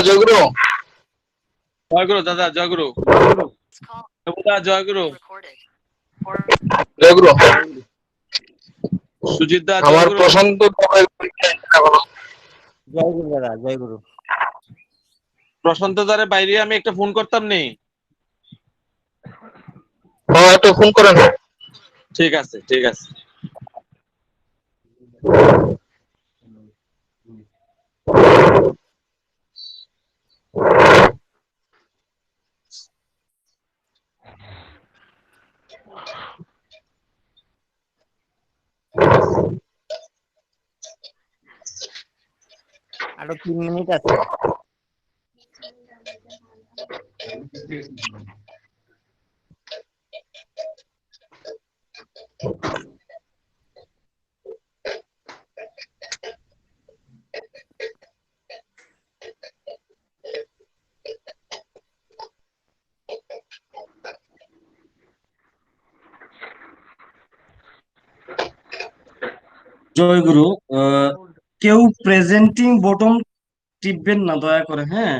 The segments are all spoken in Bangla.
জয়গুরু। জয়গুরু দাদা, জয়গুরু। জয়গুরু। জয়গুরু। সুজিত দা, আমার জয়গুরু। প্রশান্ত জয়গুরু দাদা, জয়গুরু। প্রশান্ত দারে বাইরে আমি একটা ফোন করতাম নেই। একটু ফোন করেন। ঠিক আছে, ঠিক আছে। আরো 3 মিনিট আছে। জয়গুরু। কেউ প্রেজেন্টিং বটন টিপবেন না দয়া করে, হ্যাঁ,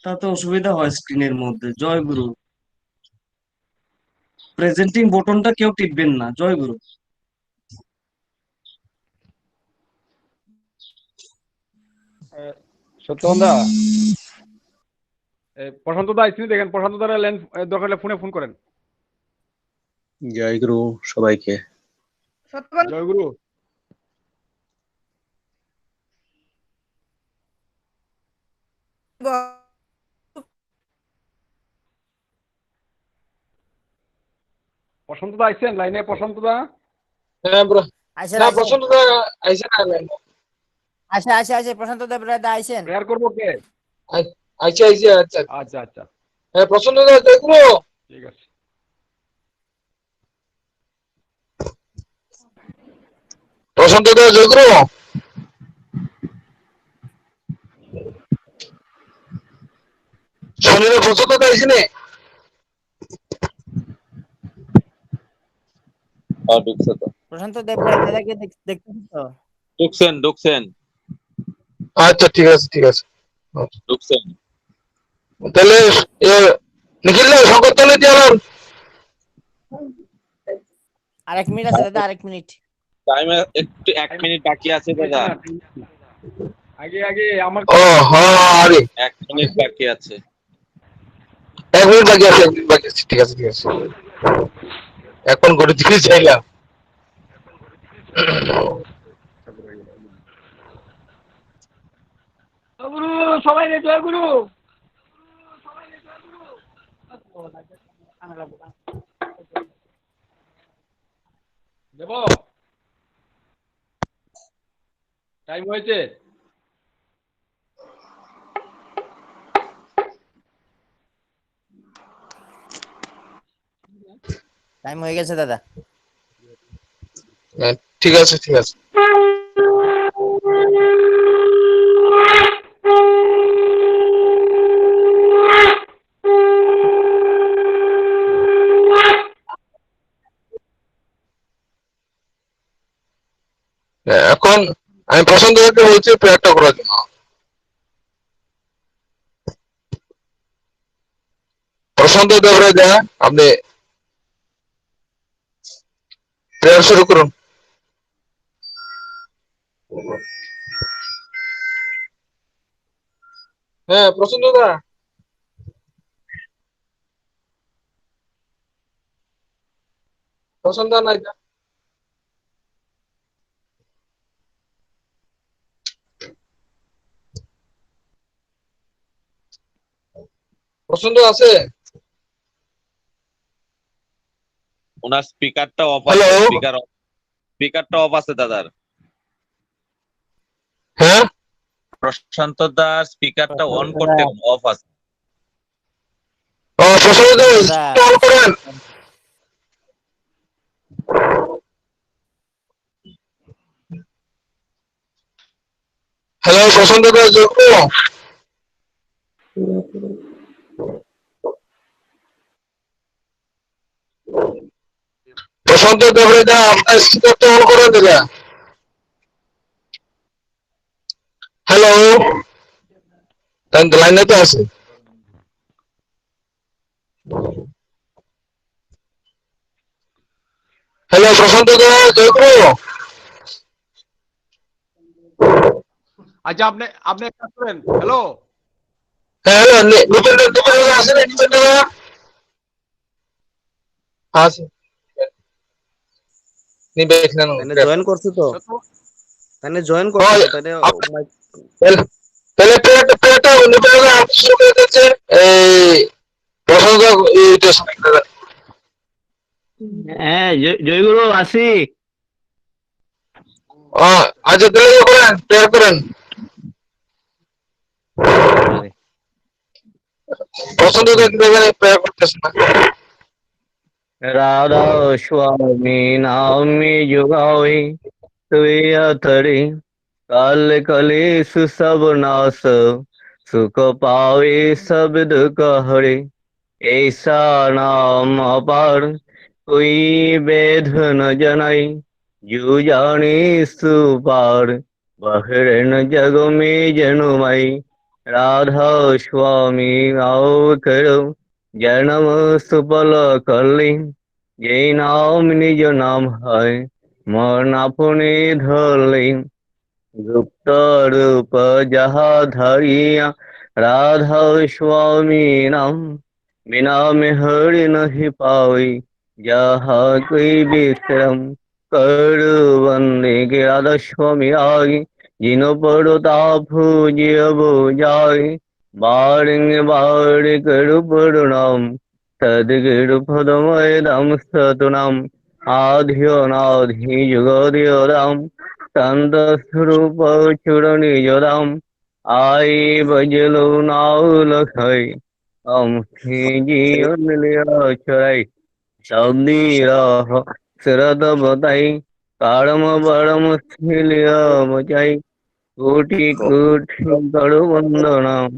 তাতে অসুবিধা হয় স্ক্রিনের মধ্যে। জয়গুরু, প্রেজেন্টিং বটনটা কেউ টিপবেন না। জয়গুরু। সত্যবন্ধা, প্রশান্ত দা আইসিনি দেখেন। প্রশান্ত দার লেন্স দরকার হলে ফোনে ফোন করেন। জয়গুরু সবাইকে। জয়গুরু। প্রশান্ত দা আইসেন লাইনে? প্রশান্ত দা? হ্যাঁ ব্রো। আইসেন না আইসেন প্রশান্ত আইসে না। আচ্ছা আচ্ছা আচ্ছা, প্রশান্ত দেব দাদা আইসেন। প্রেয়ার করবো কে? আচ্ছা আচ্ছা আচ্ছা। আচ্ছা আচ্ছা, হ্যাঁ প্রশান্ত জয়গুরু। ঠিক আছে। প্রশান্ত জয়গুরু। শনিবার প্রশান্ত আইসিনি। ঢুকছে তো। প্রশান্ত দেব দাদাকে দেখতেছি তো। ঢুকছেন, ঢুকছেন, আচ্ছা ঠিক আছে ঠিক আছে। ঢুকছেন। তাহলে নিখিল শঙ্কর তাহলে দিলাম। আর 1 মিনিট আছে দাদা, আর 1 মিনিট। টাইমে একটু 1 মিনিট বাকি আছে দাদা। আগে আগে আমার ও হ্যাঁ আরে 1 মিনিট বাকি আছে। 1 মিনিট বাকি আছে, 1 মিনিট বাকি আছে। ঠিক আছে ঠিক আছে। এখন করে দিতে চাইলাম। জয়গুরু সবাই রে, জয়গুরু। দেব, টাইম হয়েছে। টাইম হয়ে গেছে দাদা। ঠিক আছে ঠিক আছে। এখন আমি প্রশান্তকে বলছি প্রেয়ারটা করার জন্য। প্রশান্ত দেবরাজা, আপনি প্রেয়ার শুরু করুন। হ্যাঁ প্রশান্ত দা। প্রশান্ত নাই। প্রশান্ত আছে? ওনার স্পিকারটা অফ হ্যালো। আছে। স্পিকারটা অফ আছে দাদার। হ্যাঁ প্রশান্ত দার স্পিকারটা অন করতে অফ আছে। প্রশান্ত দাদা অন করেন। হ্যালো প্রশান্ত দা জয়গুরু। প্রশান্ত দেবরাজা, আপনার স্পিকারটা অন করে দিলা। হ্যালো লাইনে তো আছে। হ্যালো প্রশান্ত দা, জয়গুরু। আচ্ছা আপনি আপনি এক কাজ করেন, হ্যালো, হ্যাঁ হ্যালো, নিপেন দা আছে না? নিপেন দা আছে, নিবে এখানে তাইলে জয়েন করছো তো? তাইলে জয়েন করছো হয় তো? তাইলে তাহলে প্লেয়ারটা নিপেন দা শুরু করে দিচ্ছে। এই প্রশান্ত দা এইটা শুনে। হ্যাঁ জয়গুরু আসি। আচ্ছা তাহলে ইয়ে করেন, প্রেয়ার করেন। প্রশান্ত দা কিন্তু এখানে প্রেয়ার করতেছে না। রাধা স্বামী নামে যোগাই তুই अतरे काल कलेश सब नाश सुख पावे सब दुख हरे ऐसा नाम अपार कोई वेद न जनाई जो जाने सुपार बहरे न जग में जनुमाई राधा स्वामी आओ करो जन्म सुफल कली যেই নাম নিজ নাম হয় মন আপনি ধরলি গুপ্ত রূপ যাহা ধরিয়া রাধা স্বামী নাম বিনা মে হরি নহি পাই যাহা কই বিশ্রাম করু বন্দে গে রাধা স্বামী আগে জিন পর তাপু জিয় বুঝাই বারিং বার করু প্রণাম সদ্গুরু পদময় রাম সতনাম আধিও যুগদিও রাম কান্দ স্বরূপ চূড় নিজ রাম আই বজলু নাউ লখাই জীবন লিয়া চরাই সৌদি রহ শরদ বতাই কারম বরম ছিলিয়া মচাই কোটি কোটি করু বন্দনাম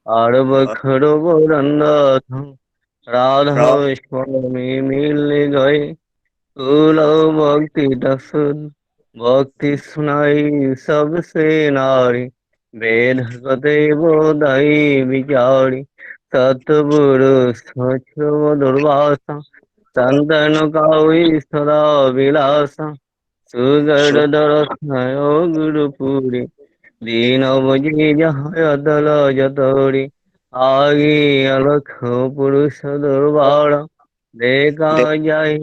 আর বখর বরন্দ राधा स्वामी मिल गए कुल भक्ति दसुन भक्ति सुनाई सबसे नारी वेद गते बोधाई विचारी सतपुरुष दुर्वासा संतन कावी सदा विलासा सुगढ़ दरसनाय गुरुपुरी दीन बजी जहाँ अदल जतोरी आगे अलख पुरुष दरबार देखा जाए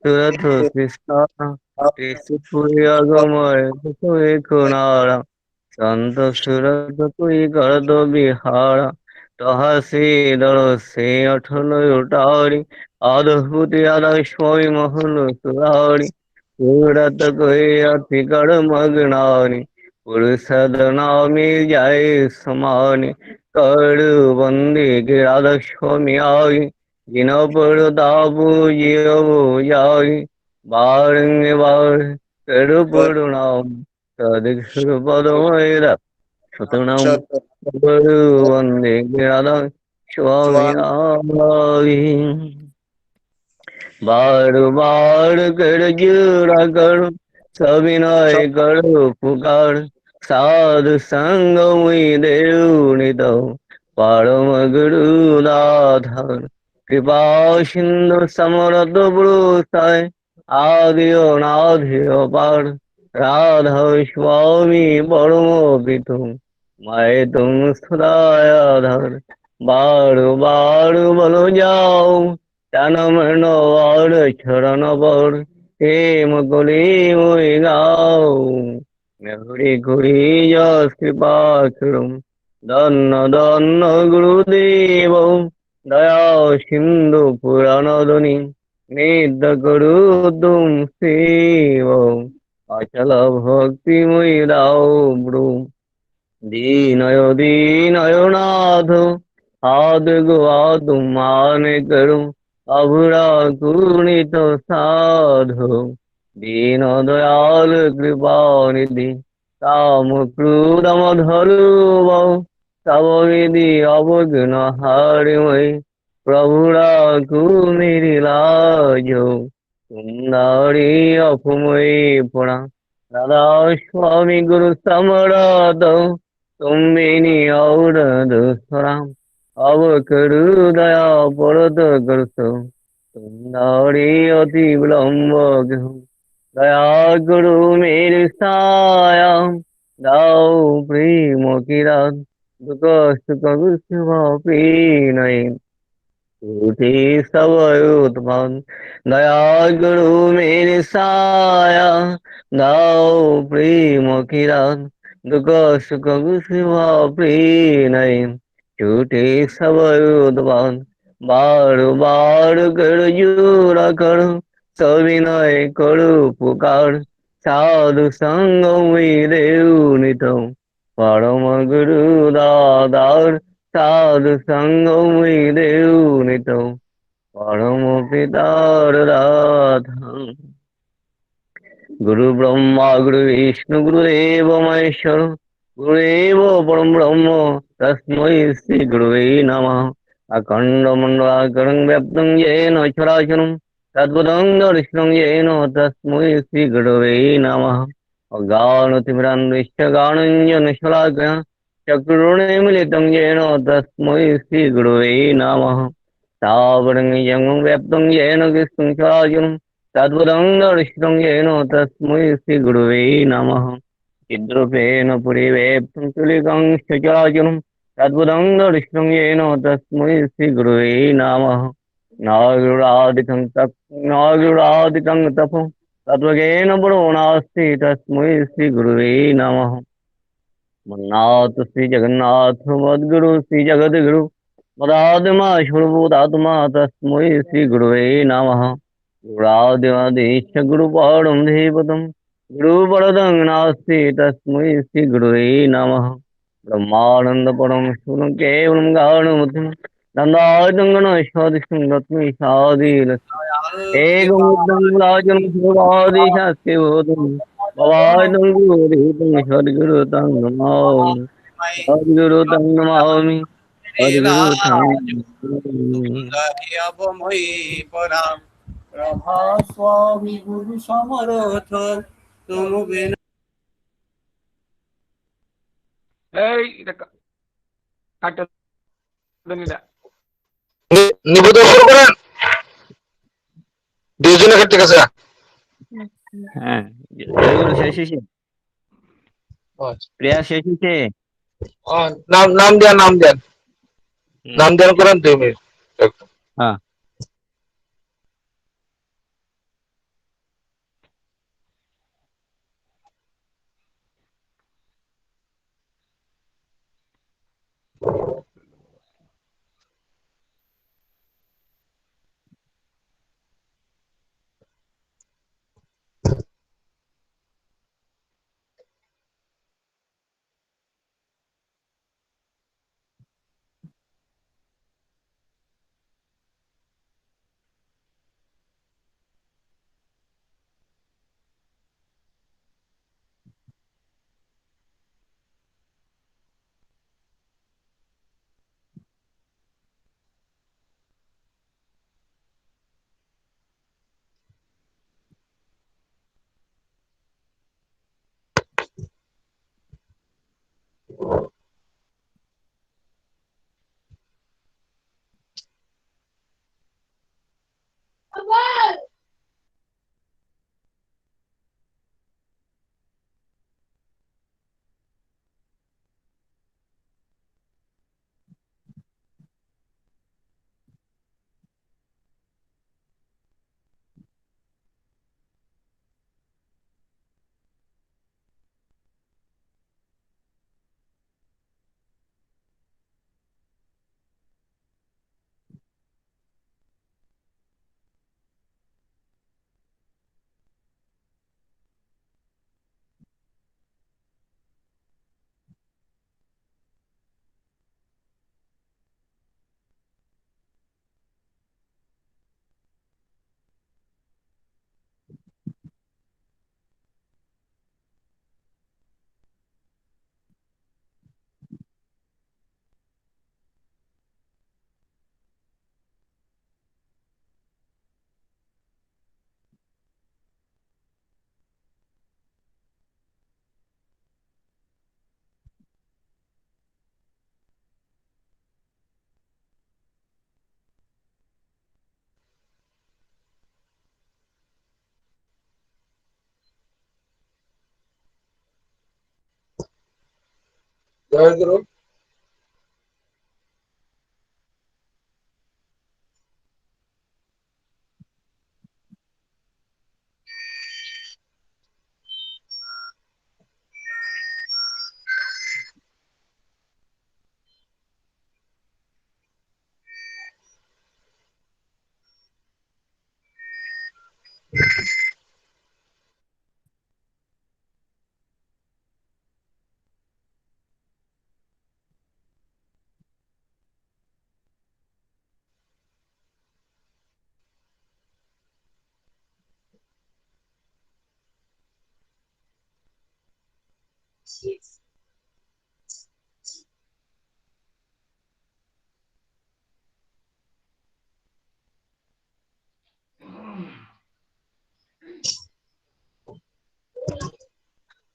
तुरत कृष्णा त्रिशूल अगमय एक नारा संत सुरत कोई कर दो बिहारा तहा से दर से अठल उटारी अद्भुत आदा स्वामी महल सुरारी सूरत कोई अति कर मगनानी पुरुष नामी जाय समानी करु बंदी के राधा स्वामी आई जिन पर दाबू जियो जाई बारंग बार करु प्रणाम सदगुरु पदमय शतनाम करु बंदी के राधा स्वामी आई बार बार कर जुरा करो सविनय करो पुकार साधु संग मुई देउनि दो परम गुरु दाधर कृपा सिंधु समरत ब्रुताय आदियो नाधियो पार राधा स्वामी परम पितु मैं तुम सदायाधर बारू बारू बोलो जाओ जन्म और चरण बर हेम कली मुई गाओ মেহরি ঘুরি যশ কৃপা করুম ধন্য ধন্য গুরুদেব দয়া সিন্ধু পুরাণ ধ্বনি নিদ্য করু তুম শিব অচল ভক্তি মই দাও ব্রু দীনয় দীনয় নাথ হাত গোয়া তুমান করু অভুরা কুণিত সাধু दीन दयाल कृपा निधि काम क्रोधम धरु बहु तब विधि अवघ्न हारिमय प्रभुरा मेरी लाजो सुंदरी अपुमय पुरा राधा स्वामी गुरु समरत तुम बिनी और दूसरा अब करू दया परत करसो तुम नारी अति विलम्ब गृह दया करो मेरे साया दाओ प्रेम की रात दुख सुख विश्व नहीं झूठी सब उत्पन्न दया करो मेरे साया दाओ प्रेम की रात दुख सुख विश्व नहीं झूठे सब उत्पन्न बार बार कर जोरा करो सविनय करो पुकार साधु संग देव नितम परम गुरु दादार साधु संग देव नितम परम पितार राधा गुरु ब्रह्मा गुरु विष्णु गुरुदेव महेश्वर गुरुदेव परम ब्रह्म तस्मै श्री गुरुवे नमः अखंड मंडलाकरं व्याप्तं येन चराचरं तद्पदं दर्शनं येन तस्मै श्री गुरुवे नमः अज्ञानतिमिरान्विष्य ज्ञानञ्जनशलाकया चक्षुरुन्मीलितं येन तस्मै श्री गुरुवे नमः तावरं यं व्याप्तं येन कृष्णं चराचरं तद्भुतं दर्शितं येन तस्मै श्रीगुरुवे नमः चिद्रूपेण पुरीवेप्तं तुलिकं सचराचरं तद्भुतं दर्शितं येन तस्मै श्रीगुरुवे नमः नागरुडादिकं तपो तत्त्वज्ञेन पुरो नास्ति तस्मै श्रीगुरुवे नमः मन्नाथ श्रीजगन्नाथ मद्गुरु श्रीजगद्गुरु मदात्मा सर्वभूतात्मा तस्मै श्रीगुरुवे नमः गुरादिवादेश गुरुपादं देवतं गुरुपरदं नास्ति तस्मै श्रीगुरुवे नमः ब्रह्मानन्दपरं सुखं केवलं गाढमतिं नन्दायतं गणेशादिशं लक्ष्मी सादिलक्ष्मी एकमुद्रं राजं सुरादिशास्ति बोधं भवानं गुरुदेवं सद्गुरुतं नमामि सद्गुरुतं नमामि सद्गुरुतं नमामि অবময়ী পরাম প্রভা স্বামী গুরু সমরথ তুম বিনা এই এটা কাটতে দেন এটা। নিবেদন শুরু করেন, দুইজনে খেতে গেছে। হ্যাঁ জয়গুরু শেষ হয়েছে প্রেয়ার শেষ হয়েছে নাম নাম দেন, নাম দেন, নাম দেন করেন 2 মিনিট। হ্যাঁ জয়গুরু।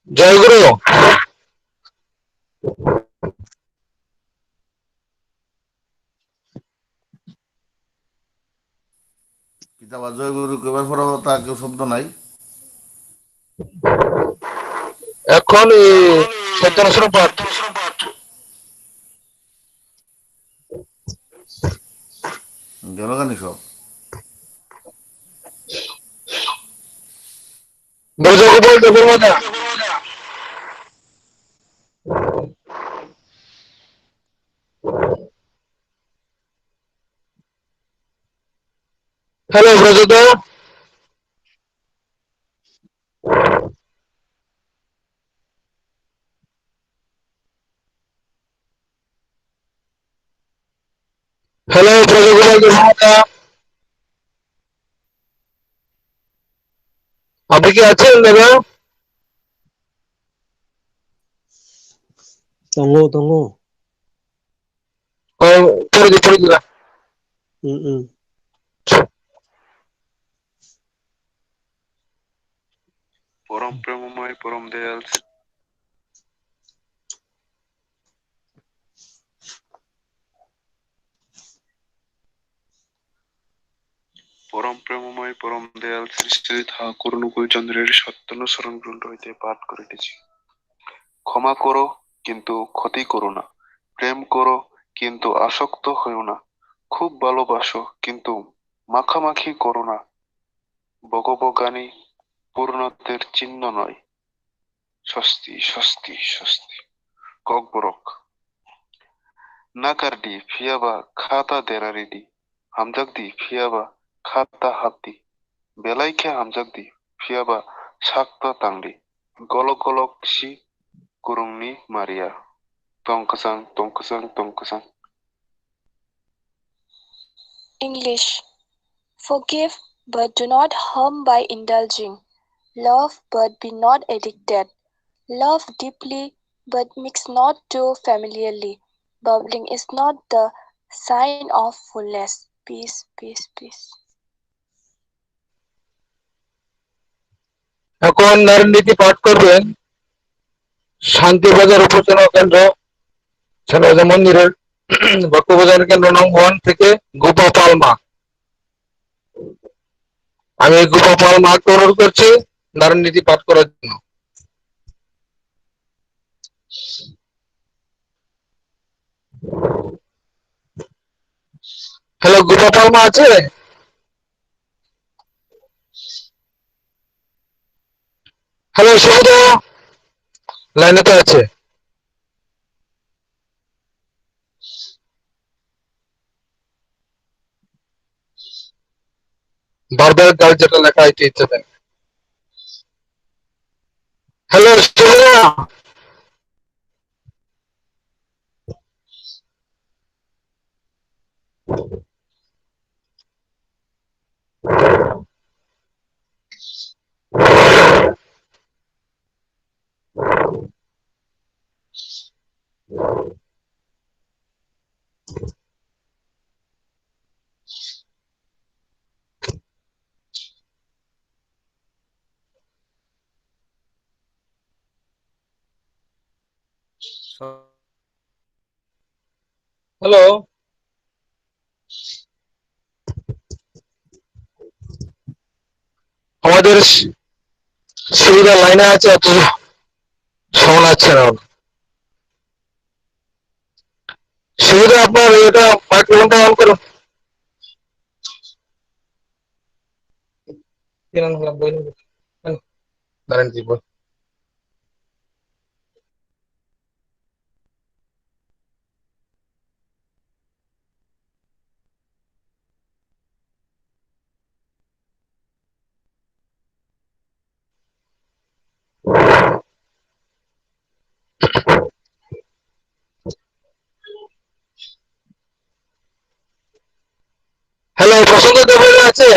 জয়গুরু। কিতাব জয়গুরু কবার পর তা কেউ শব্দ নাই। এখন সত্যানুসরণ পাঠ। জনগানি সব ব্রজগোপাল দেবর্মা। হ্যালো ব্রজদা। হ্যালো ব্রজগোপাল দেবর্মা। আপনি কি আছেন দাদা? Tunggu, tunggu. পড়ে দিলা। Mm-mm. পরম প্রেমময় পরম দয়াল পরম প্রেমময় পরম দয়াল শ্রী শ্রী ঠাকুর অনুকূল চন্দ্রের সত্যানুসরণ গ্রন্থ হইতে পাঠ করিতেছি। ক্ষমা করো কিন্তু ক্ষতি করো না, প্রেম করো কিন্তু আসক্ত হইও না, খুব ভালোবাসো কিন্তু মাখামাখি করো না, ভগবজ্ঞানী পূর্ণত্বের চিহ্ন নয়। স্বস্তি স্বস্তি স্বস্তি। ককবরক নাকারডি ফিয়াবা খাতা দেরারিডি হামজাকদি ফিয়াবা খাতা হাতি বেলাইখে হামজাকদি ফিয়াবা সাক্তা তাংডি গলক গলক সি কুরুংনি মারিয়া টংকসাং টংকসাং টংকসাং। English. Forgive but do not harm by indulging. Love but be not addicted. Love deeply but mix not too familiarly. Bubbling is not the sign of fullness. Peace, peace, peace. এখন নারীর নীতি পাঠ করবেন শান্তিবাজার উপজেলা কেন্দ্র সেনাবাহিনী মন্দিরের ভক্তবাজার কেন্দ্র নং 1 থেকে গোপা পালমা। আমি গোপা পালমাকে অনুরোধ করছি নারীর নীতি পাঠ করার জন্য। হ্যালো গোপা পালমা আছে? হ্যালো সুবিধা লাইনে তো আছে। বারবার গাল যেটা লেখা আছে ইচ্ছা দেন। হ্যালো সুবিধা। হ্যালো আমাদের সুবিধা লাইনে আছে অথচ শোনাচ্ছে না। শিবুদা আপনার এটা মাইক্রোফোনটা অন করুন। দাঁড়ান জি বল। হ্যালো, প্রশান্ত দেবরা আছে?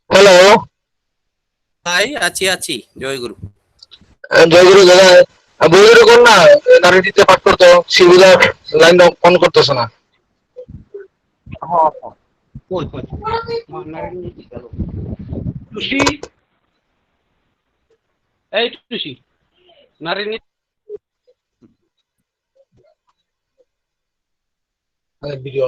হ্যালো, ভাই আছি আছি, জয়গুরু। জয়গুরু দাদা, বইগুলো কর না, নারী দিতে পাঠ করতো, শিবুদা লাইন অন করতেছে না। হ্যাঁ হ্যাঁ, কই কই নারায়ণ গেল টুসি, এই টুসি নারায়ণ ভিডিও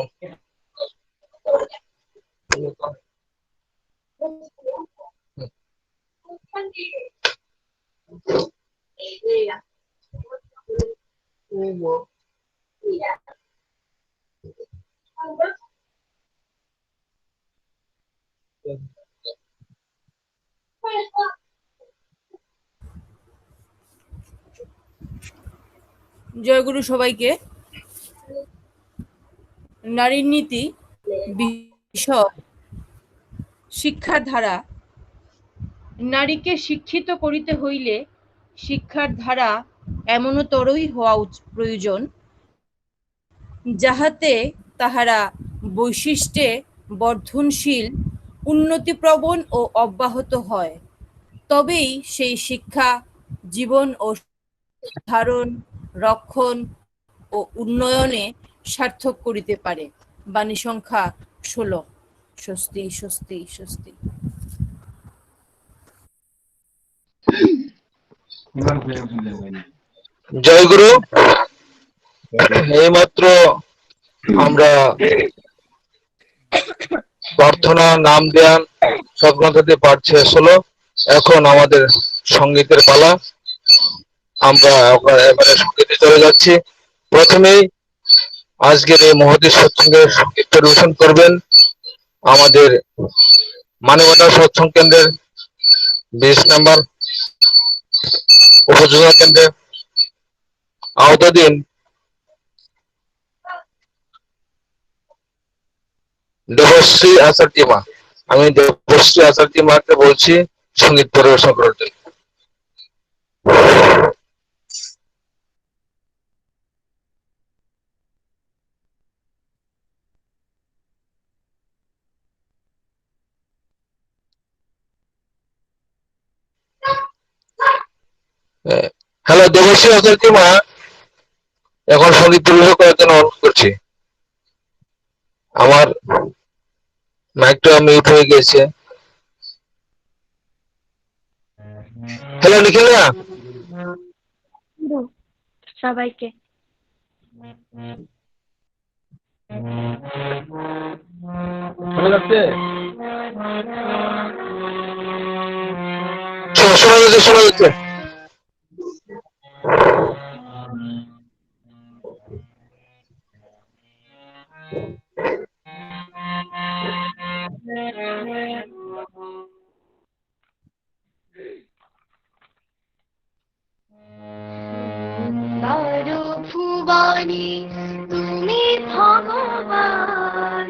জয়গুরু সবাইকে। নারীর নীতি বিষয় শিক্ষার ধারা। নারীকে শিক্ষিত করিতে হইলে শিক্ষার ধারা এমনতরই হওয়া প্রয়োজন, যাহাতে তাহারা বৈশিষ্ট্যে বর্ধনশীল, উন্নতিপ্রবণ ও অব্যাহত হয়। তবেই সেই শিক্ষা জীবন ও ধারণ, রক্ষণ ও উন্নয়নে সার্থক করিতে পারে। বাণী সংখ্যা 16। স্বস্তি স্বস্তি স্বস্তি। জয়গুরু, এইমাত্র আমরা প্রার্থনা, নাম ধ্যান, সৎগ্রন্থতে পাঠ শেষ হলো। এখন আমাদের সঙ্গীতের পালা। আমরা এবারে সঙ্গীতে চলে যাচ্ছি। প্রথমেই আজকের এই মহতী সৎসঙ্গের সঙ্গীত পরিবেশন করবেন আমাদের মানবতা সৎসঙ্গ কেন্দ্রের 20 নম্বর উপজেলা কেন্দ্রের আওতাধীন দেবশ্রী আচার্য মা। আমি দেবশ্রী আচার্য মাকে বলছি সঙ্গীত পরিবেশন করার জন্য। হ্যালো, দেবশ্রী আচার্য মা এখন সঙ্গীত পরিবেশন করার জন্য অনুরোধ করছি। আমার মাইকটা মিউট হয়ে গেছে। হ্যালো নিখিলা, সবাইকে শোনা যাচ্ছে? শোনা যাচ্ছে, শোনা যাচ্ছে। ভুবনে তুমি ভগবান,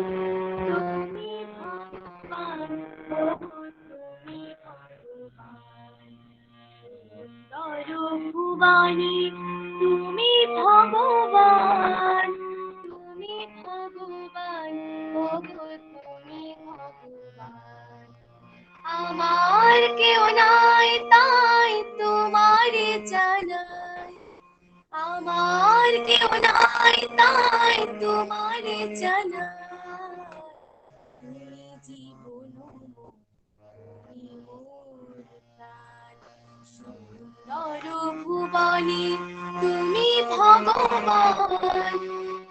তুমি ভগবান, তুমি ভগবান। ভুবনে তুমি ভগবান, তুমি ভগবান, তুমি ভগবান। আমার কেউ নাই তাই তোমারে জানাই, আমার কেউ নাই তাই তোমারে জানাই। তুমি জীবন, তুমি মোর প্রাণ। সুন্দর ভুবনে তুমি ভগবান,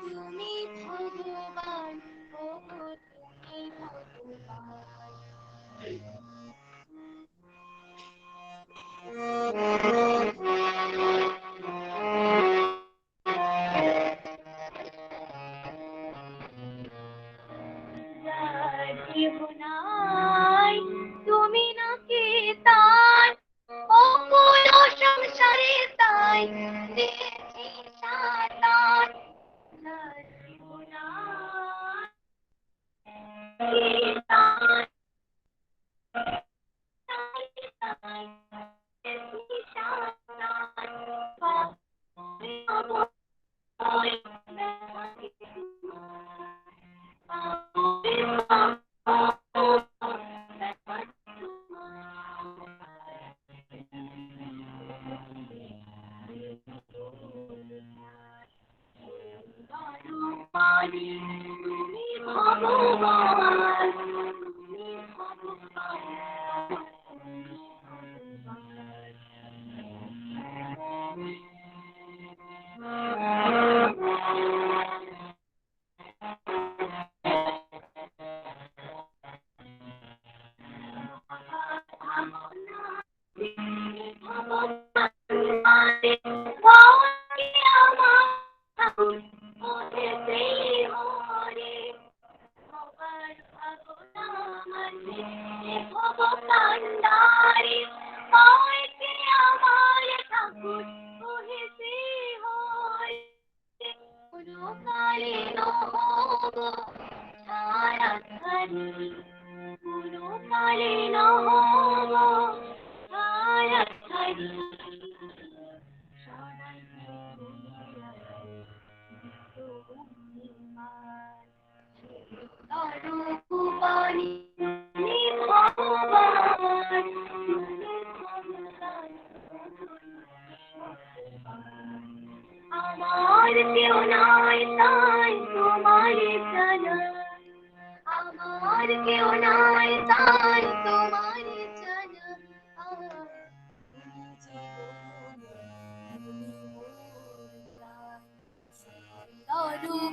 তুমি ভগবান, ওগো তুমি ভগবান।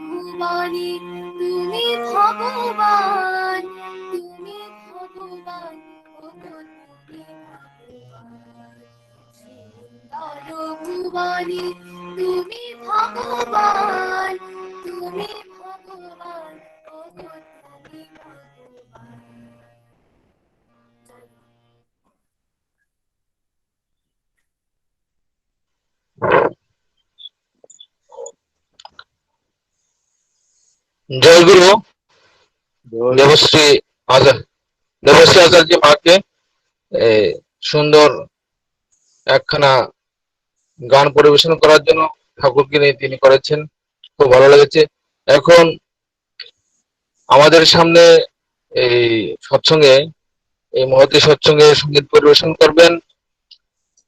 ভুবনে তুমি ভগবান, তুমি ভগবান, ওগো তুমি ভগবান। সুন্দর ভুবনে তুমি ভগবান, তুমি ভগবান, ওগো তুমি ভগবান। জয় গুরু। দেবশ্রী দেবশ্রী আচার্য মাকে সুন্দর একখানা গান পরিবেশন করার জন্য ঠাকুরকে নিয়ে তিনি করেছেন, খুব ভালো লেগেছে। এখন আমাদের সামনে এই সৎসঙ্গে, এই মহতী সৎসঙ্গে সঙ্গীত পরিবেশন করবেন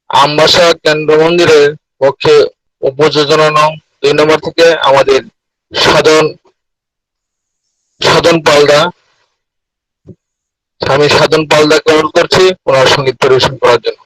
আমবাসা কেন্দ্র মন্দিরের পক্ষে উপযোজনা নং 2 নম্বর থেকে আমাদের সাধন পালদা, স্বামী সাধন পালদাকে অনুরোধ করছি ওনার সঙ্গীত পরিবেশন করার জন্য।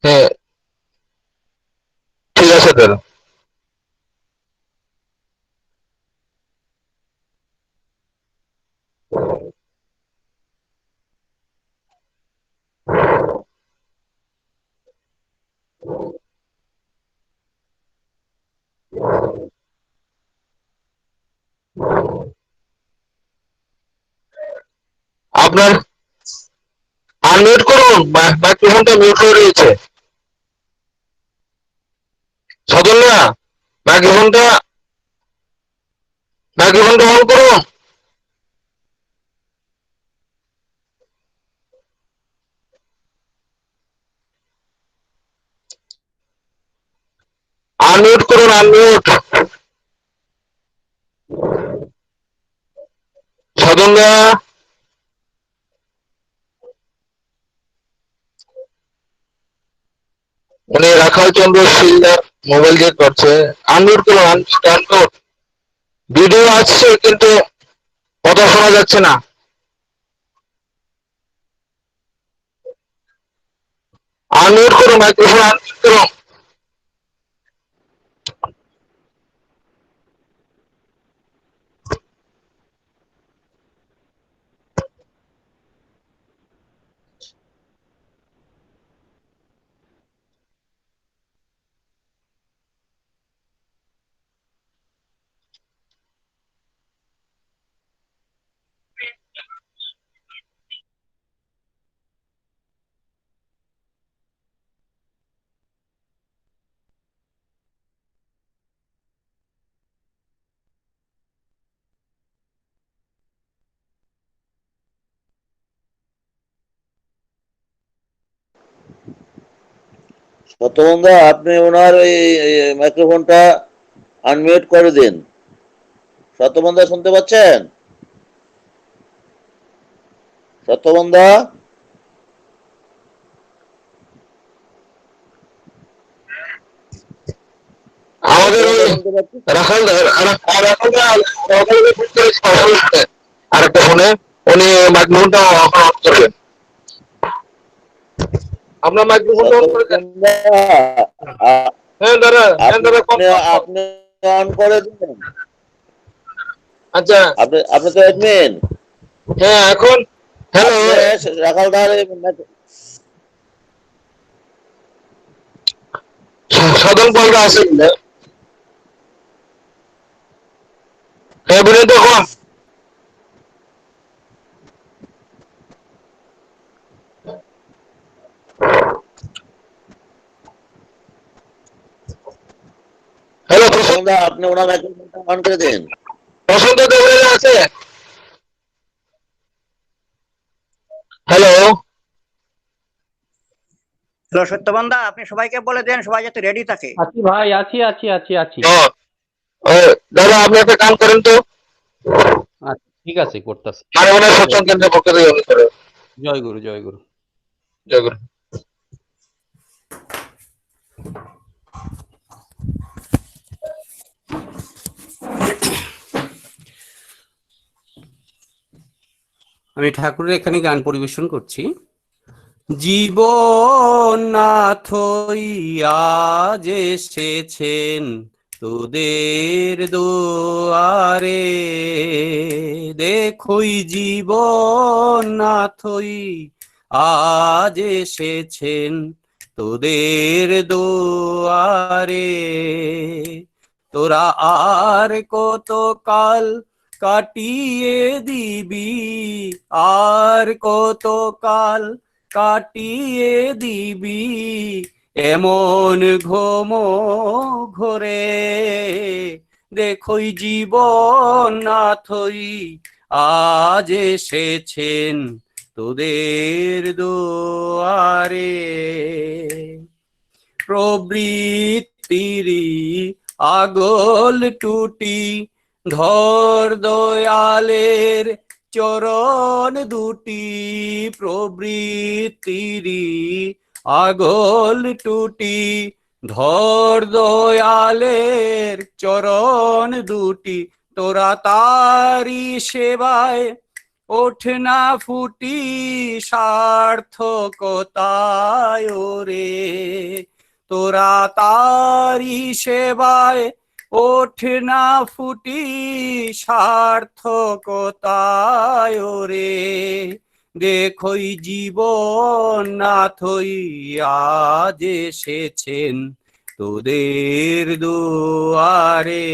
হ্যাঁ, ঠিক আছে দাদা। আপনার আনমিউট করুন, মাইক্রোফোনটা মিউট হয়ে রয়েছে। সদন্যা, মাইক্রোফোনটা অন করুন। আনমিউট করুন, আনমিউট। সদন্যা, উনি রাখাল চন্দ্র শিলদার মোবাইল দিয়ে করছে। আনমিউট করুন, আনমিউট। ভিডিও আসছে কিন্তু কথা শোনা যাচ্ছে না। আনমিউট করো, মাইক্রোফোন আনমিউট করো। সত্যবন্ধা, আপনি ওনার ওই মাইক্রোফোনটা আনমিউট করে দিন। সত্যবন্ধা শুনতে পাচ্ছেন? সত্যবন্ধা, আমাদের ওই শুনতে পাচ্ছেন? আরেকটা ফোনে উনি মাইক্রোফোনটা অন করবেন। আপনার মাইক্রোফোনটা অন করে দেন। হ্যাঁ দাদা, হ্যাঁ দাদা, আপনি অন করে দিন। আচ্ছা, আপনি তো অ্যাডমিন। হ্যাঁ এখন হ্যালো রাখালদার সাধারণ পাল্টা আছে কিনা? হ্যাঁ বলে দেখুন। হ্যালো সত্যবন্ধা, আপনি ওনার মাইক্রোফোনটা অন করে দিন। প্রশান্ত দেবরে আছে? হ্যালো হ্যালো সত্যবন্ধা, আপনি সবাইকে বলে দেন সবাই যাতে রেডি থাকে। আছি ভাই, আছি আছি আছি আছি। দাদা আপনি একটা কাম করেন তো। আচ্ছা ঠিক আছে, করতেছি। মানে মনে হয় সৎসঙ্গ কেন্দ্রের পক্ষ থেকে অনুরোধ করে। জয় গুরু, জয় গুরু, জয় গুরু। আমি ঠাকুরের এখানে গান পরিবেশন করছি। জীবননাথই আজ এসেছেন তোদের দুয়ারে, দেখোই জীবননাথই আজ এসেছেন তোদের দুয়ারে। তোরা আর কত কাল কাটিয়ে দিবি, আর কত কাল কাটিয়ে দিবি এমন ঘুম ঘরে, দেখোই জীবননাথই আজ এসেছেন তোদের দুয়ারে। প্রবৃত্তির আগল টুটি ধর দয়ালের চরণ দুটি, প্রবৃত্তির আগল টুটি ধর দয়ালের চরণ দুটি। তোরা তারি সেবায় ওঠ না ফুটি সার্থকতায় রে, তোরা তারি সেবায় ওঠ না ফুটি সার্থকতায় রে, দেখোই জীবননাথই আজ এসেছেন তোদের দুয়ারে।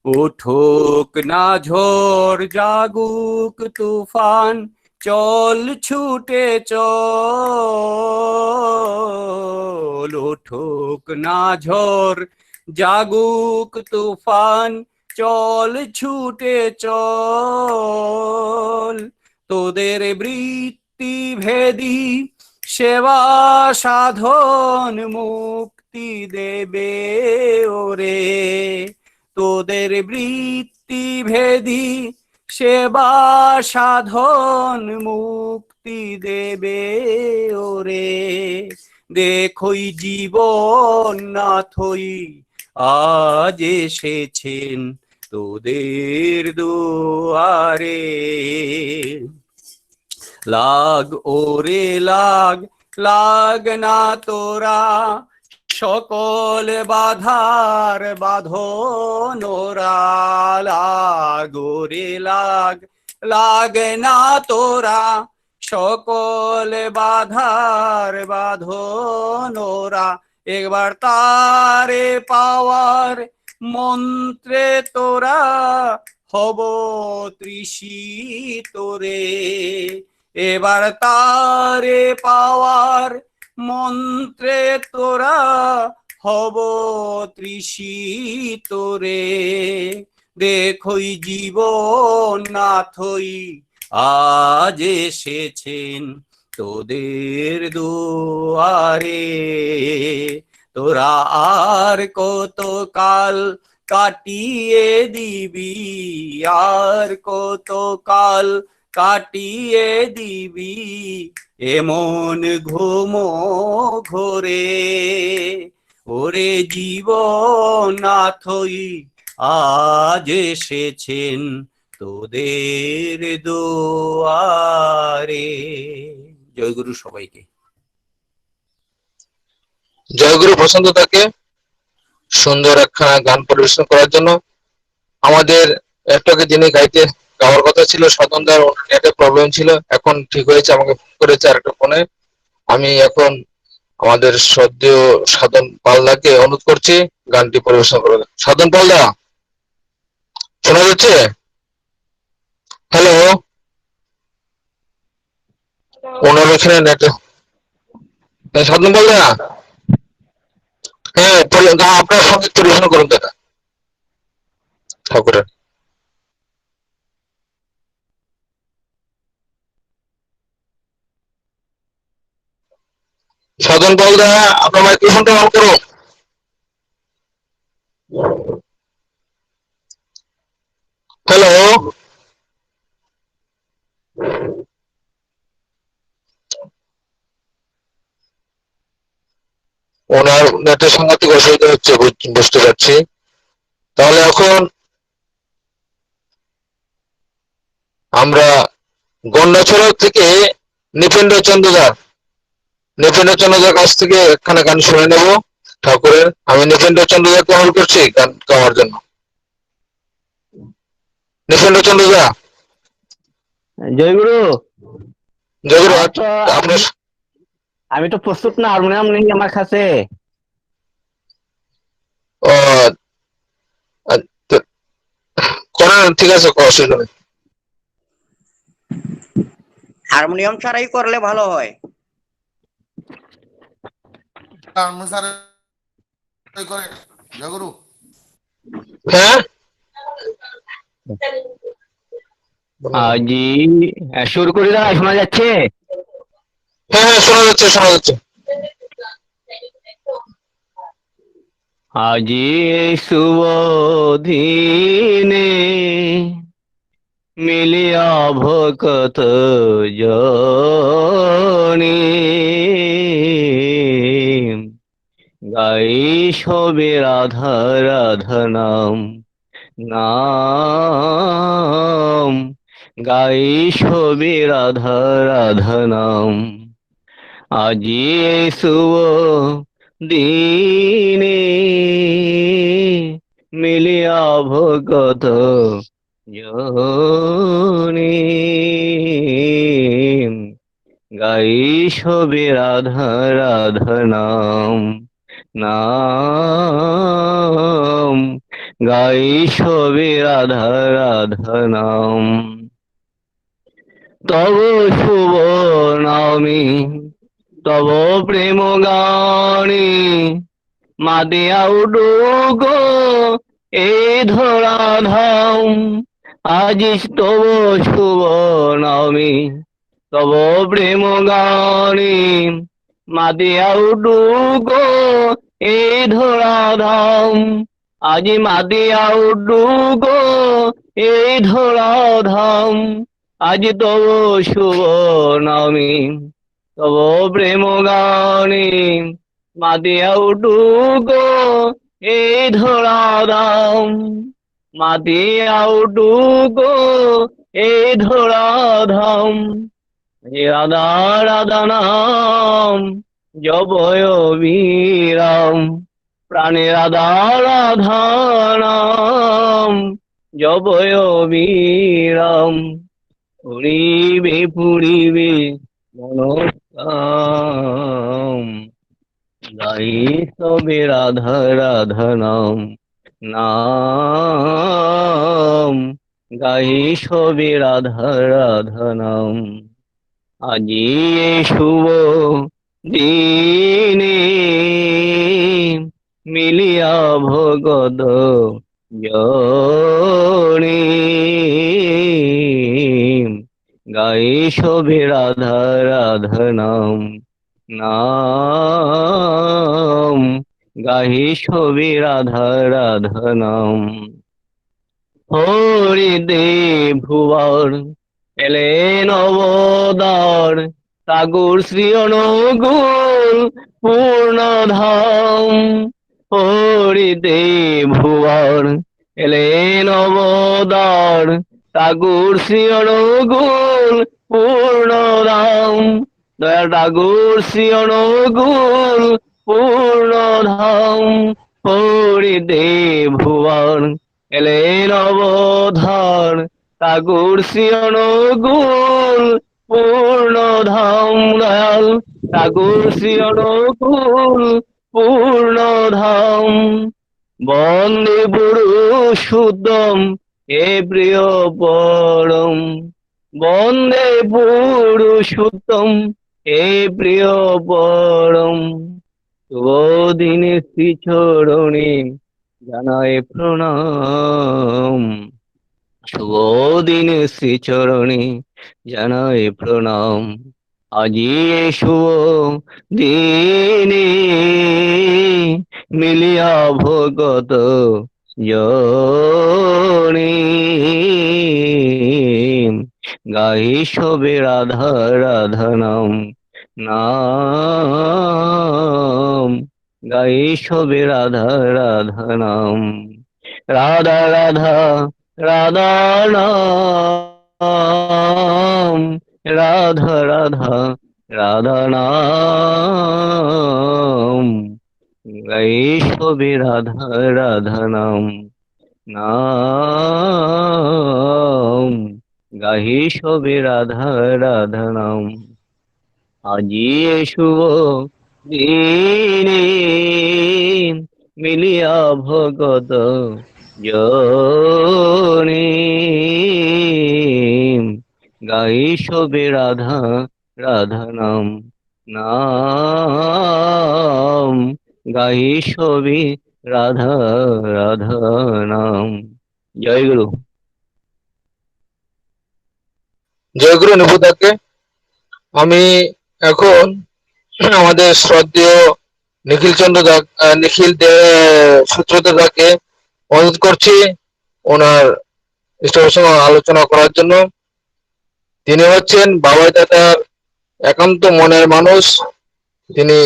উঠুক না ঝড় জাগুক তুফান, চল ছুটে চল। উঠুক না ঝড় জাগুক তুফান, চল ছুটে চল। তোদের বৃত্তি ভেদি সেবা সাধন মুক্তি দেবে ওরে, তোদের বৃত্তি ভেদি সেবা সাধন মুক্তি দেবে ওরে, দেখোই জীবননাথই আজ এসেছেন তোদের দুয়ারে। লাগ ওরে লাগ লাগ না তোরা সকল বাধার বাঁধনোরা, লাগোরে লাগ না তোরা সকল বাধার বাঁধনোরা, একবার তারে পাওয়ার মন্ত্রে তোরা হব তৃষিত রে, এবার তারে পাওয়ার মন্ত্রে তোরা হব তৃষিত রে। দেখই জীবন নাথই আজ এসেছেন তোদের দুয়ারে, তোরা আর কত কাল কাটিয়ে দিবি, আর কত কাল কাটিয়ে দিবি এমন ঘুম ঘোরে, ওরে জীবন নাথই আজ এসেছেন তোদের দুয়ারে। জয়গুরু সবাইকে। জয়গুরু বসন্ত তাকে সুন্দর একখানা গান পরিবেশন করার জন্য। আমাদের একটাকে যিনি গাওয়ার কথা ছিল স্বতন্ত্র, নেটের প্রবলেম ছিল, এখন ঠিক হয়েছে, আমাকে ফোন করেছে আরেকটা ফোনে। আমি এখন আমাদের শ্রদ্ধেয় সাধন পালদাকে অনুরোধ করছি গানটি পরিবেশন করে। সাধন পালদা, শোনা যাচ্ছে? হ্যালো, ওনার এখানে নেট। সাধন পালদা, হ্যাঁ আপনার সঙ্গীত পরিবেশন করুন দাদা ঠাকুরের। সাধন পালদা, আপনার মাইক্রোফোনটা অন করুন। হ্যালো, ওনার নেটের সাংঘাতিক অসুবিধা হচ্ছে, বুঝতে পারছি। তাহলে এখন আমরা গন্ডাছড়া থেকে নৃপেন্দ্র চন্দ্রদার কাছ থেকে একখানা গান শুনে নেব ঠাকুরের। আমি নৃপেন্দ্র চন্দ্রদাকে অনুরোধ করছি গান গাওয়ার জন্য। নৃপেন্দ্র চন্দ্রদা। জয়গুরু। জয়গুরু, আপনার আমি তো প্রস্তুত না, হারমোনিয়াম নেই আমার কাছে। করেন, ঠিক আছে, অসুবিধা নেই। হারমোনিয়াম ছাড়াই করলে ভালো হয়। জয়গুরু। হ্যাঁ, জি, শুরু করি দাদা, শোনা যাচ্ছে? হ্যাঁ হ্যাঁ, শোনা যাচ্ছে, শোনা যাচ্ছে। আজি শুভ দিনে মিলিয়া ভকত জনি, গাই সবে রাধা রাধা নাম, নাম গাই সবে রাধা রাধা নাম। আজি শুভ দিনে মিলিয়া ভগত জনি, গাই সবে রাধা রাধা নাম, নাম গাই সবে রাধা রাধা নাম। তব শুভ নামে তব প্রেম গানে মাদিয়া উডুগো এই ধরা ধাম। আজ তব শুভ নামে তব প্রেম গানে মাদিয়া উডুগো এই ধরা ধাম। আজি মাদিয়া উডুগো এই ধরা ধাম। আজ তব শুভ নামে তব প্রেম গানে মাদিয়া উডুগো এই ধরা ধাম। মাদিয়া উডুগো এই ধরা ধাম। রাধা রাধা নাম জবয় বীরাম প্রাণের আধারাধানাম জবয় বীরাম পুরিবে পুরিবে মনস্কাম গাই সবে রাধা রাধা নাম নাম গাই সবে রাধা রাধা নাম আজি এই শুভ দিনে মিলিয়া ভগদ জনে গাই সবে রাধা রাধা নাম নাম গাহি সবে রাধা রাধা নাম হরিদেব ভুবর এলেন অবদার সাগর শ্রী অনুগুল পূর্ণধাম হরিদেব ভুবর এলেন অবদার সাগর শ্রী অনুগুল পূর্ণধাম দয়াল ঠাকুর শ্রী অনুগুল পূর্ণধাম হরিদেব ভুবন এলেন অবধার ঠাকুর শ্রী অনুগুল পূর্ণধাম দয়াল ঠাকুর শ্রী অনুগুল পূর্ণধাম বন্দে পুরুষোত্তম হে প্রিয় পরম বন্দে পুরুষোত্তম হে প্রিয় পরম শুভদিনে শ্রী চরণে জানায় প্রণাম শুভদিনে শ্রী চরণে জানায় প্রণাম আজি এই শুভ দিনে মিলিয়া ভগত জনে গাই সবে রাধা রাধা নাম নাম গাই সবে রাধা রাধা নাম রাধা রাধা রাধা নাম রাধা রাধা রাধা নাম গাই সবে রাধা রাধা নাম নাম গাহি সবে রাধা রাধা নাম আজি এই শুভ দিনে মিলিয়া ভগত জনে গাই সবে রাধা রাধা নাম নাম গাই সবে রাধা রাধা নাম জয় গুরু জয়গুরু নিপুদাকে আমি এখন আমাদের শ্রদ্ধেয় নিখিল সূত্রধারকে অনুরোধ করছি ওনার ইষ্টর সঙ্গে আলোচনা করার জন্য। তিনি হচ্ছেন বাবাই দাদার একান্ত মনের মানুষ। তিনি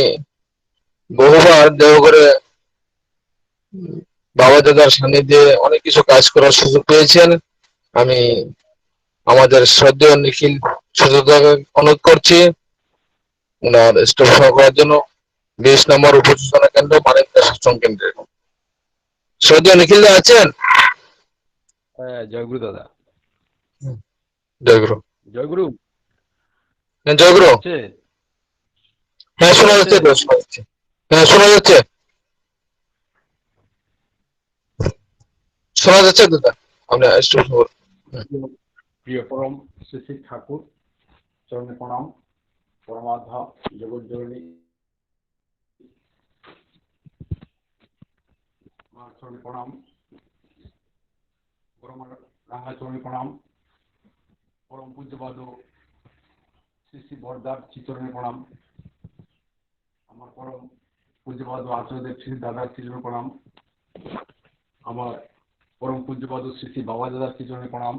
বহুবার দেওঘরে বাবা দাদার সান্নিধ্যে অনেক কিছু কাজ করার সুযোগ পেয়েছেন। আমি আমাদের শ্রদ্ধেয় নিখিল সূত্রধারকে অনুরোধ করছি ওনার ইষ্টর সঙ্গে করার জন্য 20 নম্বর উপযোজনা কেন্দ্র মানিকদা সৎসঙ্গ কেন্দ্রে। শ্রদ্ধেয় নিখিল দা আছেন? হ্যাঁ, জয়গুরু দাদা। জয়গুরু। জয়গুরু জয়গুরু। আছে? হ্যাঁ শোনা যাচ্ছে তো, শোনা যাচ্ছে। হ্যাঁ শোনা যাচ্ছে, শোনা যাচ্ছে দাদা। আমরা প্রিয় পরম শ্রী শ্রী ঠাকুর চরণে প্রণাম। পরমাধ্যা জগৎ জননী মার চরণে প্রণাম। পরম রাঙা চরণে প্রণাম। পরম পূজ্যপাদ শ্রী শ্রী বরদার শ্রীচরণে প্রণাম। আমার পরম পূজ্যপাদ আচার্যদেব শ্রী দাদার শ্রীচরণে প্রণাম। আমার পরম পূজ্যপাদ শ্রী শ্রী বাবা দাদার শ্রীচরণে প্রণাম।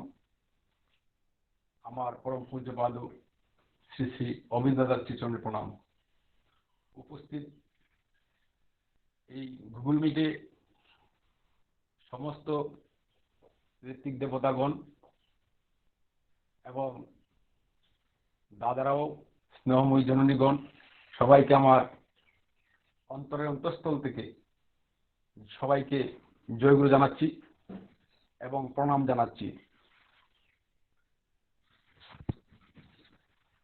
আমার পরম পূজ্যপাদ শ্রী শ্রী অমিত দাদার শ্রীচরণে প্রণাম। উপস্থিত এই গুগল মিটে সমস্ত ঋত্বিক দেবতাগণ এবং দাদারাও স্নেহময়ী জননীগণ সবাইকে আমার অন্তরের অন্তঃস্থল থেকে সবাইকে জয়গুরু জানাচ্ছি এবং প্রণাম জানাচ্ছি।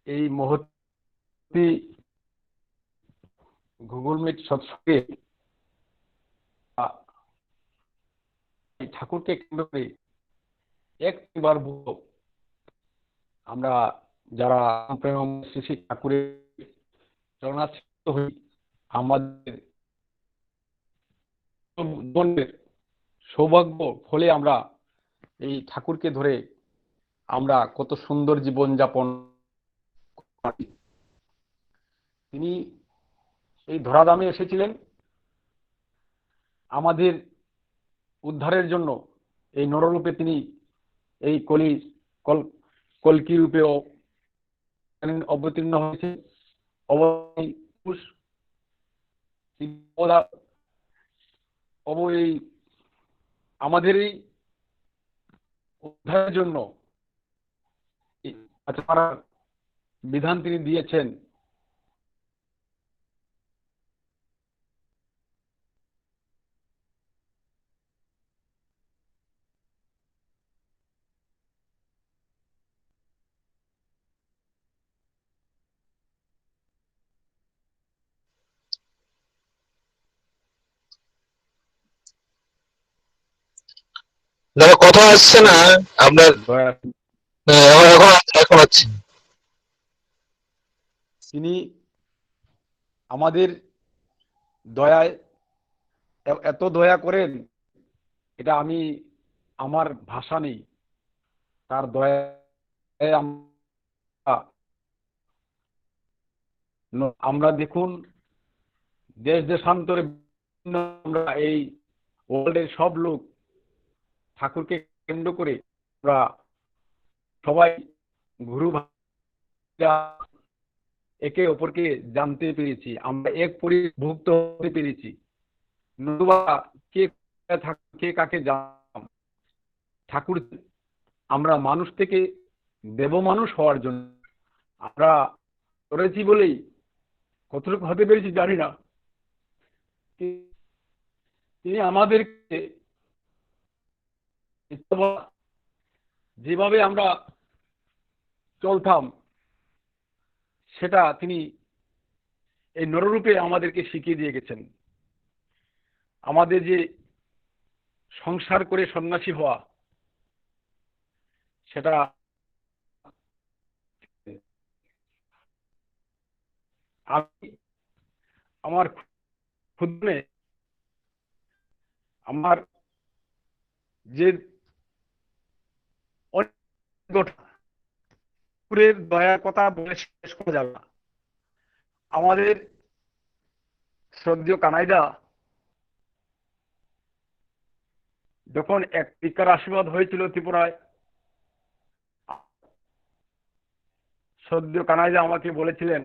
এই মুহূর্তে গুগল মিট সৎসঙ্গে ঠাকুরকে কেন্দ্র করে একবার আমরা যারা শ্রী শ্রী ঠাকুরের চরণাশ্রিত হই, আমাদের জীবনের সৌভাগ্য ফলে আমরা এই ঠাকুরকে ধরে আমরা কত সুন্দর জীবন যাপন। তিনি এই ধরাধামে এসেছিলেন আমাদের উদ্ধারের জন্য। এই নররূপে তিনি এই কলকি রূপেও অবতীর্ণ হয়েছে। এই আমাদের এই উদ্ধারের জন্য বিধান তিনি দিয়েছেন। দাদা কথা আসছে না আপনার? এখন আসছে। তিনি আমাদের দয়ায় এত দয়া করেন, এটা আমি আমার ভাষা নেই। তার দয়ায় আমরা দেখুন দেশ দেশান্তরে আমরা এই ওয়ার্ল্ডের সব লোক ঠাকুরকে কেন্দ্র করে আমরা সবাই গুরু একে অপরকে জানতে পেরেছি, আমরা এক পরিভুক্ত হতে পেরেছি। নতুবা কে কাকে জানতাম? ঠাকুর আমরা মানুষ থেকে দেব মানুষ হওয়ার জন্য আমরা করেছি বলেই কতটুকু হতে পেরেছি জানি না। তিনি আমাদেরকে যেভাবে আমরা চলতাম সেটা তিনি এই নররূপে আমাদেরকে শিখিয়ে দিয়ে গেছেন। আমাদের যে সংসার করে সন্ন্যাসী হওয়া, সেটা আমি আমার ক্ষুদ্রে আমার যে ঠাকুরের দয়ার কথা বলে শেষ করা যাবে না। আমাদের শ্রদ্ধেয় কানাইদা যখন এক টিকার আশীর্বাদ হয়েছিল ত্রিপুরায়, শ্রদ্ধেয় কানাইদা আমাকে বলেছিলেন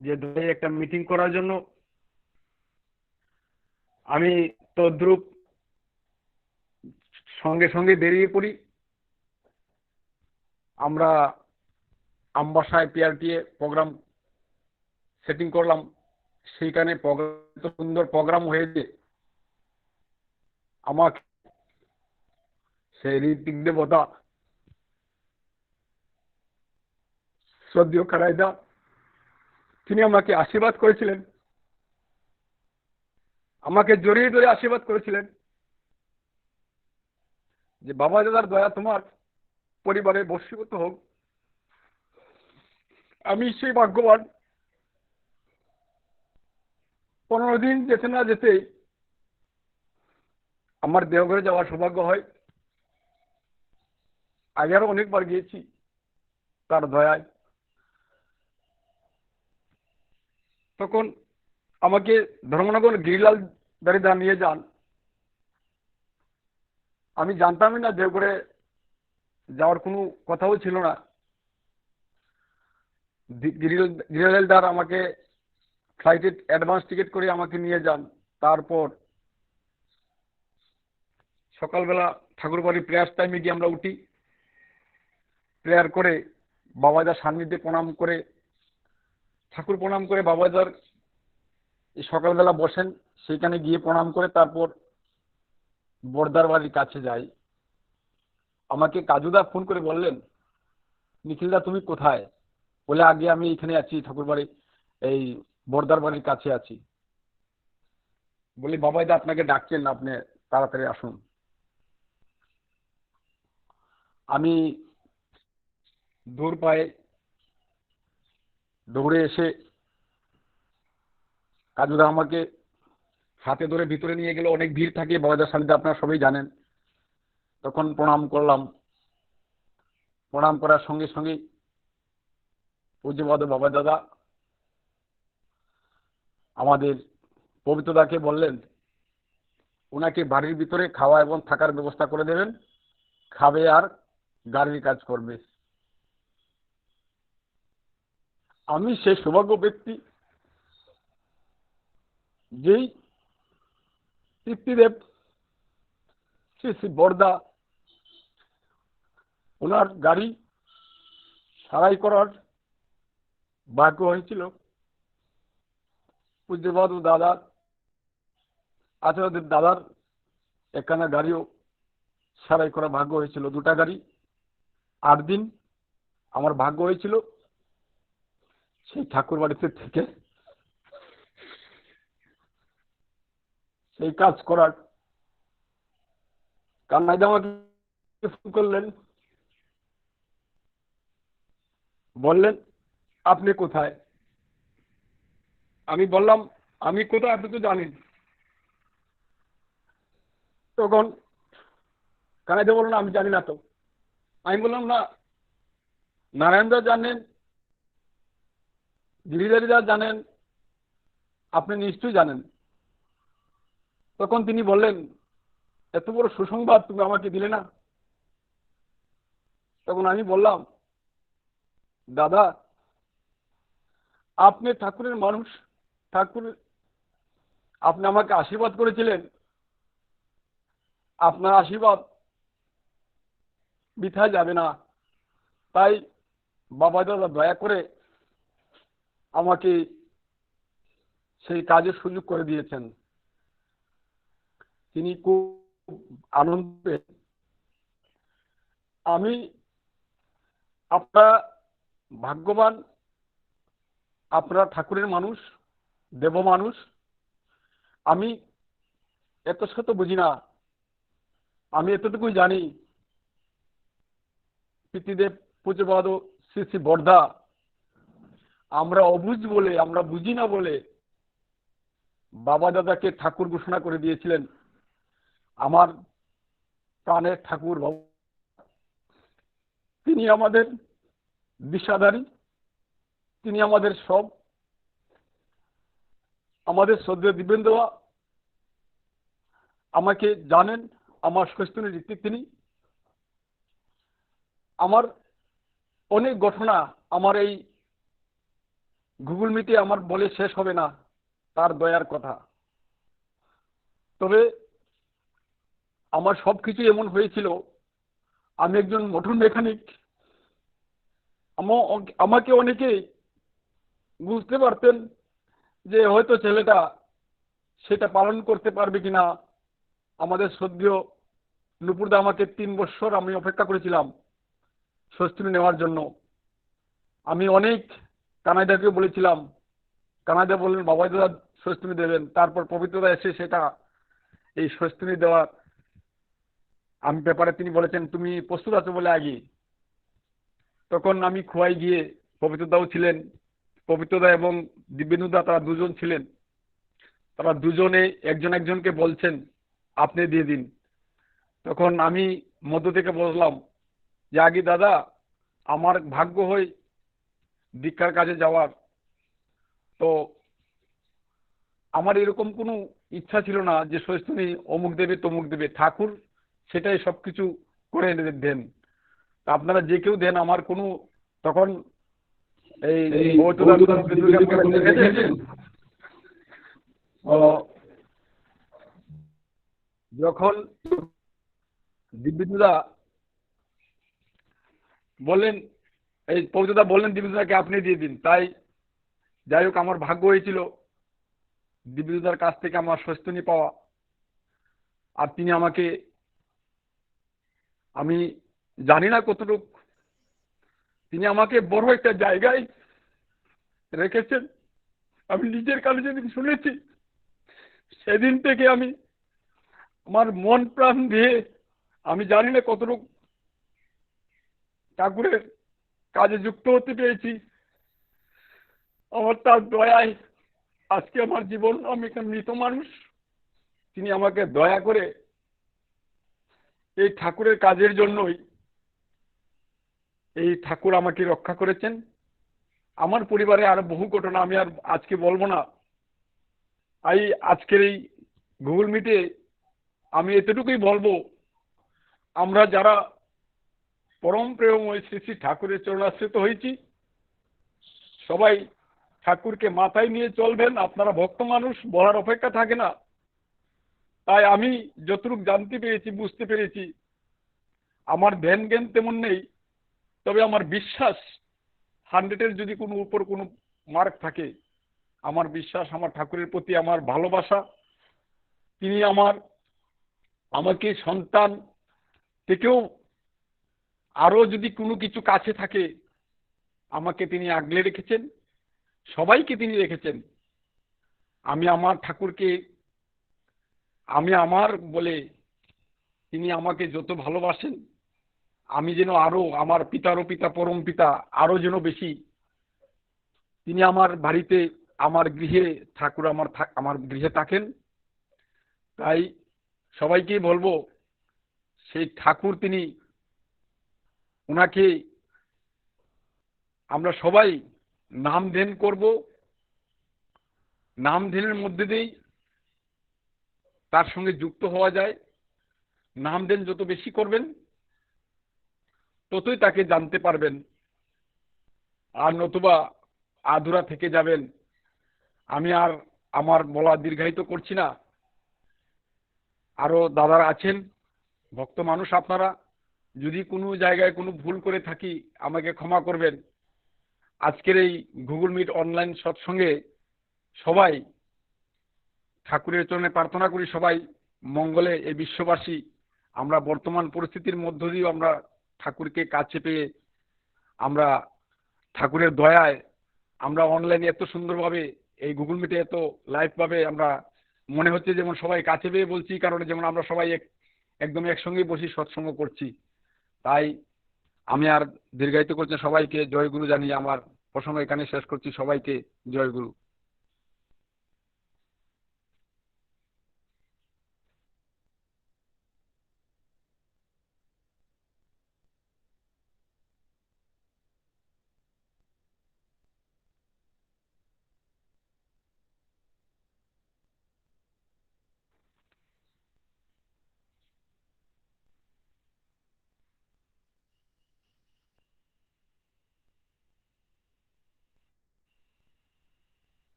যে একটা মিটিং করার জন্য। আমি তদ্রূপ সঙ্গে সঙ্গে বেরিয়ে পড়ি। আমরা আমবাসায় পিআরটিএ প্রোগ্রাম সেটিং করলাম। সেইখানে সুন্দর প্রোগ্রাম হয়েছে। আমাকে সেই ঋত্বিক দেবতা শ্রদ্ধেয় কানাইদা তিনি আমাকে আশীর্বাদ করেছিলেন, আমাকে জড়িয়ে ধরে আশীর্বাদ করেছিলেন যে বাবা দাদার দয়া তোমার পরিবারে বশীভূত হোক। আমি সেই ভাগ্যবান। 15 দিন যেতে না যেতে আমার দেওঘরে যাওয়ার সৌভাগ্য হয়। আগে আরো অনেকবার গিয়েছি তার দয়ায়। তখন আমাকে ধর্মনগর গিরিলাল দারিদা নিয়ে যান। আমি জানতামই না, দেওঘরে যাওয়ার কোনো কথাও ছিল না। গিরিলালদার আমাকে ফ্লাইটের অ্যাডভান্স টিকিট করে আমাকে নিয়ে যান। তারপর সকালবেলা ঠাকুরবাড়ি প্রেয়ার টাইমে গিয়ে আমরা উঠি, প্রেয়ার করে বাবাজার সান্নিধ্যে প্রণাম করে ঠাকুর প্রণাম করে বাবাজার সকালবেলা বসেন, সেখানে গিয়ে প্রণাম করে তারপর বর্দার বাড়ির কাছে যাই। আমাকে কাজুদা ফোন করে বললেন, নিখিলদা তুমি কোথায়? বলে, আগে আমি এখানে আছি, ঠাকুর বাড়ি এই বর্দার বাড়ির কাছে আছি। বলি, বাবাইদা আপনাকে ডাকছেন, আপনি তাড়াতাড়ি আসুন। আমি দৌড় পায়ে দৌড়ে এসে কাজুদা আমাকে হাতে ধরে ভিতরে নিয়ে গেল। অনেক ভিড় থাকে বাবাজার সামনে, আপনারা সবাই জানেন। তখন প্রণাম করলাম। প্রণাম করার সঙ্গে সঙ্গে পূজ্যপাদ বাবা দাদা আমাদের পবিত্রদাকে বললেন ওনাকে বাড়ির ভিতরে খাওয়া এবং থাকার ব্যবস্থা করে দেবেন, খাবে আর গাড়ির কাজ করবে। আমি সেই সৌভাগ্য ব্যক্তি যেই তৃপ্তিদেব শ্রী শ্রী বর্দা ওনার গাড়ি সারাই করার ভাগ্য হয়েছিল। পূজ্যপাদ দাদার আচার্যদের দাদার একখানা গাড়িও সারাই করা ভাগ্য হয়েছিল, 2টা গাড়ি। 8 দিন আমার ভাগ্য হয়েছিল সেই ঠাকুর বাড়িতে থেকে সেই কাজ করার। কান্নাইদা আমাকে ফোন করলেন, বললেন আপনি কোথায়? আমি বললাম আমি কোথায় আপনি তো জানেন। তখন কানাইদা বললেন আমি জানি না তো। আমি বললাম না, নারায়ণদা জানেন, গিরিধারীদা জানেন, আপনি নিশ্চয়ই জানেন। তখন তিনি বললেন এত বড় সুসংবাদ তুমি আমাকে দিলে না। তখন আমি বললাম দাদা আপনি ঠাকুরের মানুষ, ঠাকুর আপনি আমাকে আশীর্বাদ করেছিলেন, আপনার আশীর্বাদ বৃথা যাবে না। তাই বাবা দাদা দয়া করে আমাকে সেই কাজের সুযোগ করে দিয়েছেন। তিনি খুব আনন্দে, আমি আপনারা ভাগ্যবান, আপনারা ঠাকুরের মানুষ, দেব মানুষ। আমি এত শত বুঝি না, আমি এতটুকুই জানি পিতৃদেব পূজ্যপাদ শ্রী শ্রী বর্দা আমরা অবুঝ বলে, আমরা বুঝি না বলে বাবা দাদাকে ঠাকুর ঘোষণা করে দিয়েছিলেন। আমার প্রাণের ঠাকুর বাবা, তিনি আমাদের দিশাধারী, তিনি আমাদের সব। আমাদের শ্রদ্ধেয় দিবেন দেওয়া আমাকে জানেন, আমার সস্তুনের ঋত্বিক তিনি। আমার অনেক ঘটনা আমার এই গুগল মিটে আমার বলে শেষ হবে না তার দয়ার কথা। তবে আমার সবকিছু এমন হয়েছিল, আমি একজন মোটর মেকানিক। আমাকে অনেকে বুঝতে পারতেন যে হয়তো ছেলেটা সেটা পালন করতে পারবে কিনা। আমাদের শ্রদ্ধেয় নুপুরদা আমাকে 3 বছর আমি অপেক্ষা করেছিলাম ষষ্ঠী নেওয়ার জন্য। আমি অনেক কানাইদাকে বলেছিলাম, কানাইদা বললেন বাবা দাদা ষষ্ঠী দেবেন। তারপর পবিত্রদা এসে সেটা এই ষষ্ঠী দেওয়ার আমি ব্যাপারে তিনি বলেছেন তুমি প্রস্তুত আছো বলে আগে। তখন আমি খোয়াই গিয়ে, পবিত্রদাও ছিলেন, পবিত্রদা এবং দিব্যেন্দুদা তারা দুজন ছিলেন। তারা দুজনে একজন একজনকে বলছেন আপনি দিয়ে দিন। তখন আমি মধ্য থেকে বললাম যে আগে দাদা আমার ভাগ্য হয় দীক্ষার কাজে যাওয়ার, তো আমার এরকম কোনো ইচ্ছা ছিল না যে ষষ্ঠী অমুক দেবে তমুক দেবে, ঠাকুর সেটাই সবকিছু করে দেন। আপনারা যে কেউ দেন, আমার কোনো তখন এই যখন দিব্যেন্দুদা বললেন, এই পবিত্রদা বললেন দিব্যেন্দুদাকে আপনি দিয়ে দিন, তাই যাই হোক, আমার ভাগ্য হয়েছিল দিব্যদার কাছ থেকে আমার স্বস্তিনী পাওয়া। আর তিনি আমাকে, আমি জানি না কতটুকু, তিনি আমাকে বড় একটা জায়গায় রেখেছেন। আমি নিজের কানে যেদিন শুনেছি, সেদিন থেকে আমি আমার মন প্রাণ দিয়ে, আমি জানি না কতটুকু ঠাকুরের কাজে যুক্ত হতে পেরেছি। আমার তার দয়ায় আজকে আমার জীবন, আমি একটা মৃত মানুষ। তিনি আমাকে দয়া করে এই ঠাকুরের কাজের জন্যই এই ঠাকুর আমাকে রক্ষা করেছেন। আমার পরিবারে আরো বহু ঘটনা আমি আর আজকে বলবো না। আজকের এই গুগল মিটে আমি এতটুকুই বলবো, আমরা যারা পরম প্রেমময় শ্রী শ্রী ঠাকুরের চরণাশ্রিত হয়েছি, সবাই ঠাকুরকে মাথায় নিয়ে চলবেন। আপনারা ভক্ত মানুষ, বলার অপেক্ষা থাকে না। তাই আমি যতটুকু জানতে পেরেছি, বুঝতে পেরেছি, আমার ধ্যান জ্ঞান তেমন নেই, তবে আমার বিশ্বাস 100-এর যদি কোনো উপর কোনো মার্ক থাকে, আমার বিশ্বাস, আমার ঠাকুরের প্রতি আমার ভালোবাসা, তিনি আমাকে সন্তান থেকেও আরো যদি কোনো কিছু কাছে থাকে, আমাকে তিনি আগলে রেখেছেন, সবাইকে তিনি রেখেছেন। আমি আমার ঠাকুরকে, আমি আমার বলে তিনি আমাকে যত ভালোবাসেন, আমি যেন আরো, আমার পিতারও পিতা, পরম পিতা, আরো যেন বেশি তিনি আমার বাড়িতে, আমার গৃহে, ঠাকুর আমার গৃহে থাকেন। তাই সবাইকে বলবো, সেই ঠাকুর তিনি, ওনাকে আমরা সবাই নাম ধ্যান করব। নাম ধ্যানের মধ্যে দিয়েই তার সঙ্গে যুক্ত হওয়া যায়। নাম ধ্যান যত বেশি করবেন, ততই তাকে জানতে পারবেন। আর নতুবা আধুরা থেকে যাবেন। আমি আর আমার বলা দীর্ঘায়িত করছি না। আরো দাদারা আছেন, ভক্ত মানুষ আপনারা, যদি কোনো জায়গায় কোনো ভুল করে থাকি আমাকে ক্ষমা করবেন। আজকের এই গুগল মিট অনলাইন সৎসঙ্গে সবাই ঠাকুরের চরণে প্রার্থনা করি, সবাই মঙ্গলে, এই বিশ্ববাসী আমরা বর্তমান পরিস্থিতির মধ্য দিয়েও আমরা ঠাকুরকে কাছে পেয়ে, আমরা ঠাকুরের দয়ায় আমরা অনলাইনে এত সুন্দরভাবে এই গুগল মিটে এত লাইভ ভাবে আমরা মনে হচ্ছে যেমন সবাই কাছে পেয়ে বলছি, কারণে যেমন আমরা সবাই একদম একসঙ্গে বসে সৎসঙ্গ করছি। তাই আমি আর দীর্ঘায়িত করছি, সবাইকে জয় গুরু জানিয়ে আমার প্রসঙ্গ এখানে শেষ করছি। সবাইকে জয় গুরু।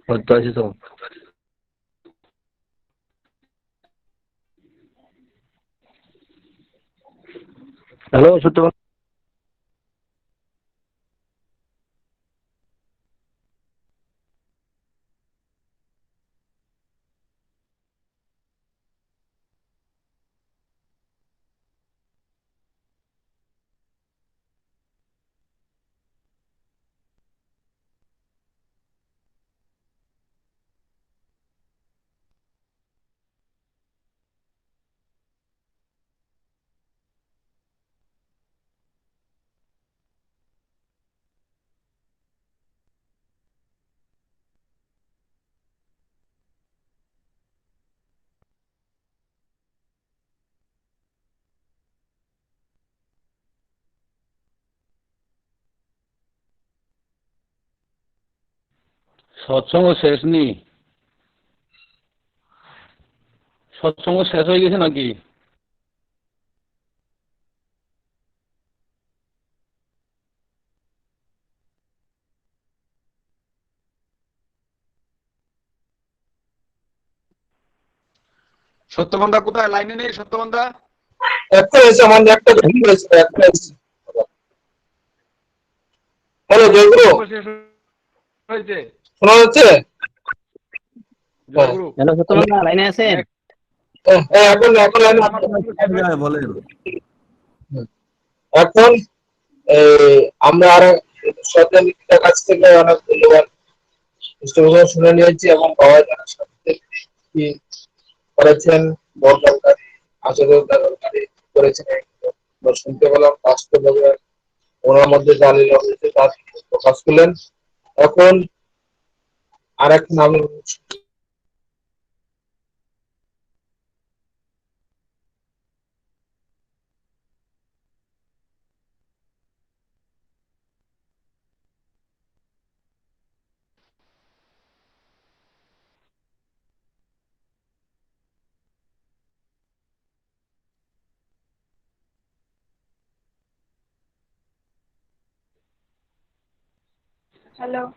হতে আছে তো। হ্যালো, সত্য সৎসঙ্গ শেষ নি, সৎসঙ্গ শেষ হয়ে গেছে নাকি? সত্যবন্ধা কোথায়? লাইনে নেই সত্যবন্ধা? একটা এসে আমার একটা একটা এসে। হ্যালো জয়গুরু, শেষ হয়েছে। শোনা যাচ্ছে? জয়গুরু হ্যালো সত্যবন্ধা, লাইনে আছেন? এখন এখন লাইনে আমার বক্তব্য শেষ হয়েছে। বলেন এখন আমরা আর সত্যের কাছ থেকে অনেক মূল্যবান পুস্তকগুলো শুনে নিয়েছি এবং বাবা যারা সত্যি কি করেছেন, বর্ণনকারী আচরণকারী করেছেন আমরা শুনতে পেলাম। বাস্তবভাবে ওনার মধ্যে যা লীলা হয়েছে তা প্রকাশ করলেন। এখন আর এক নাম Hello.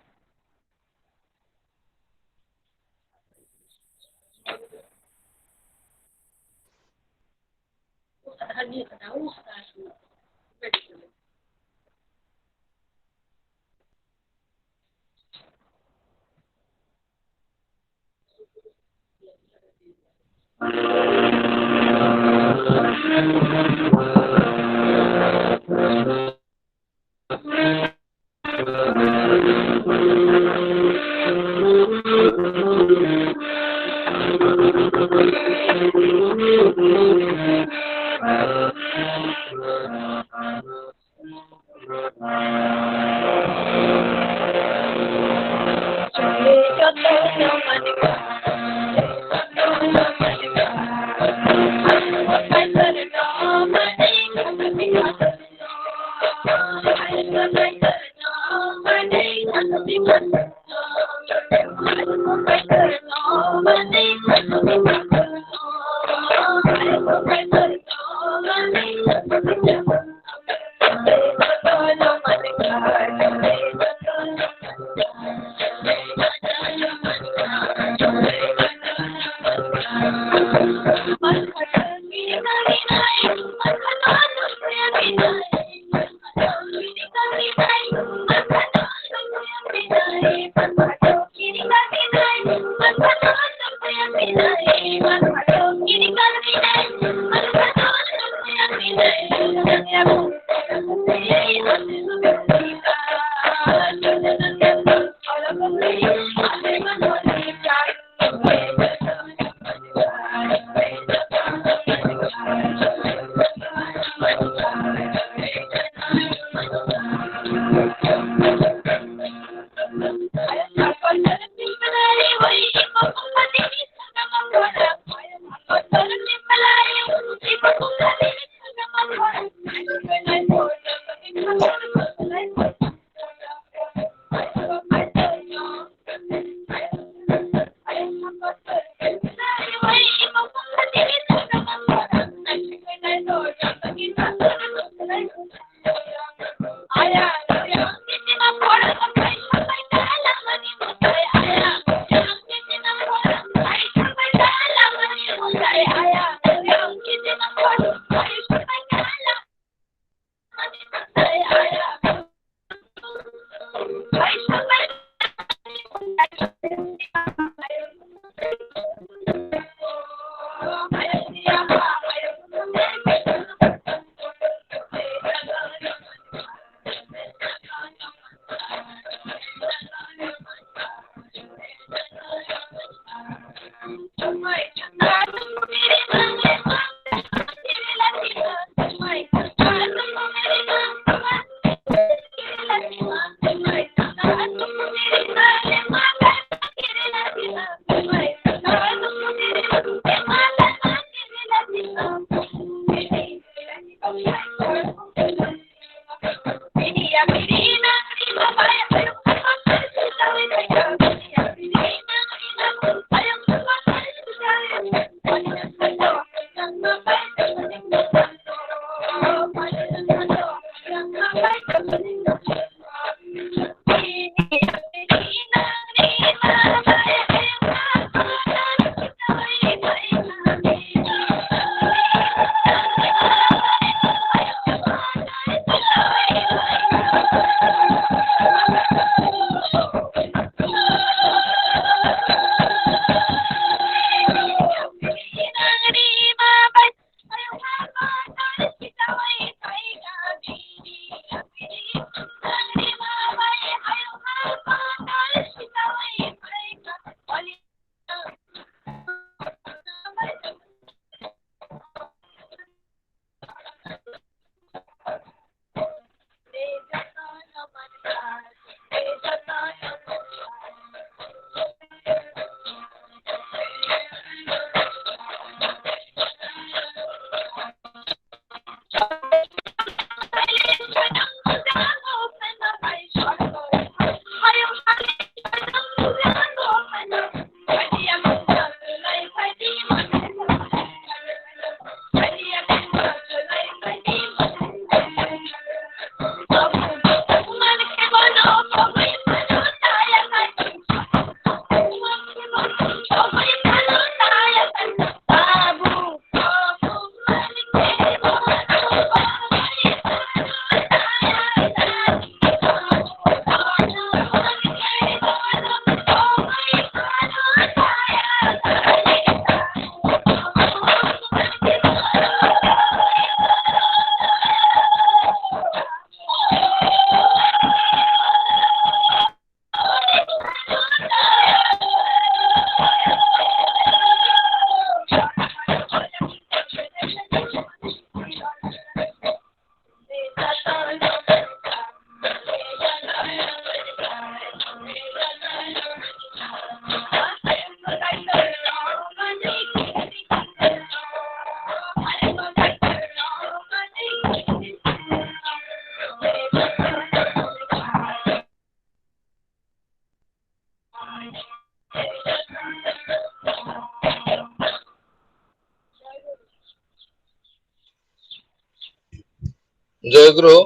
জয়গুরু,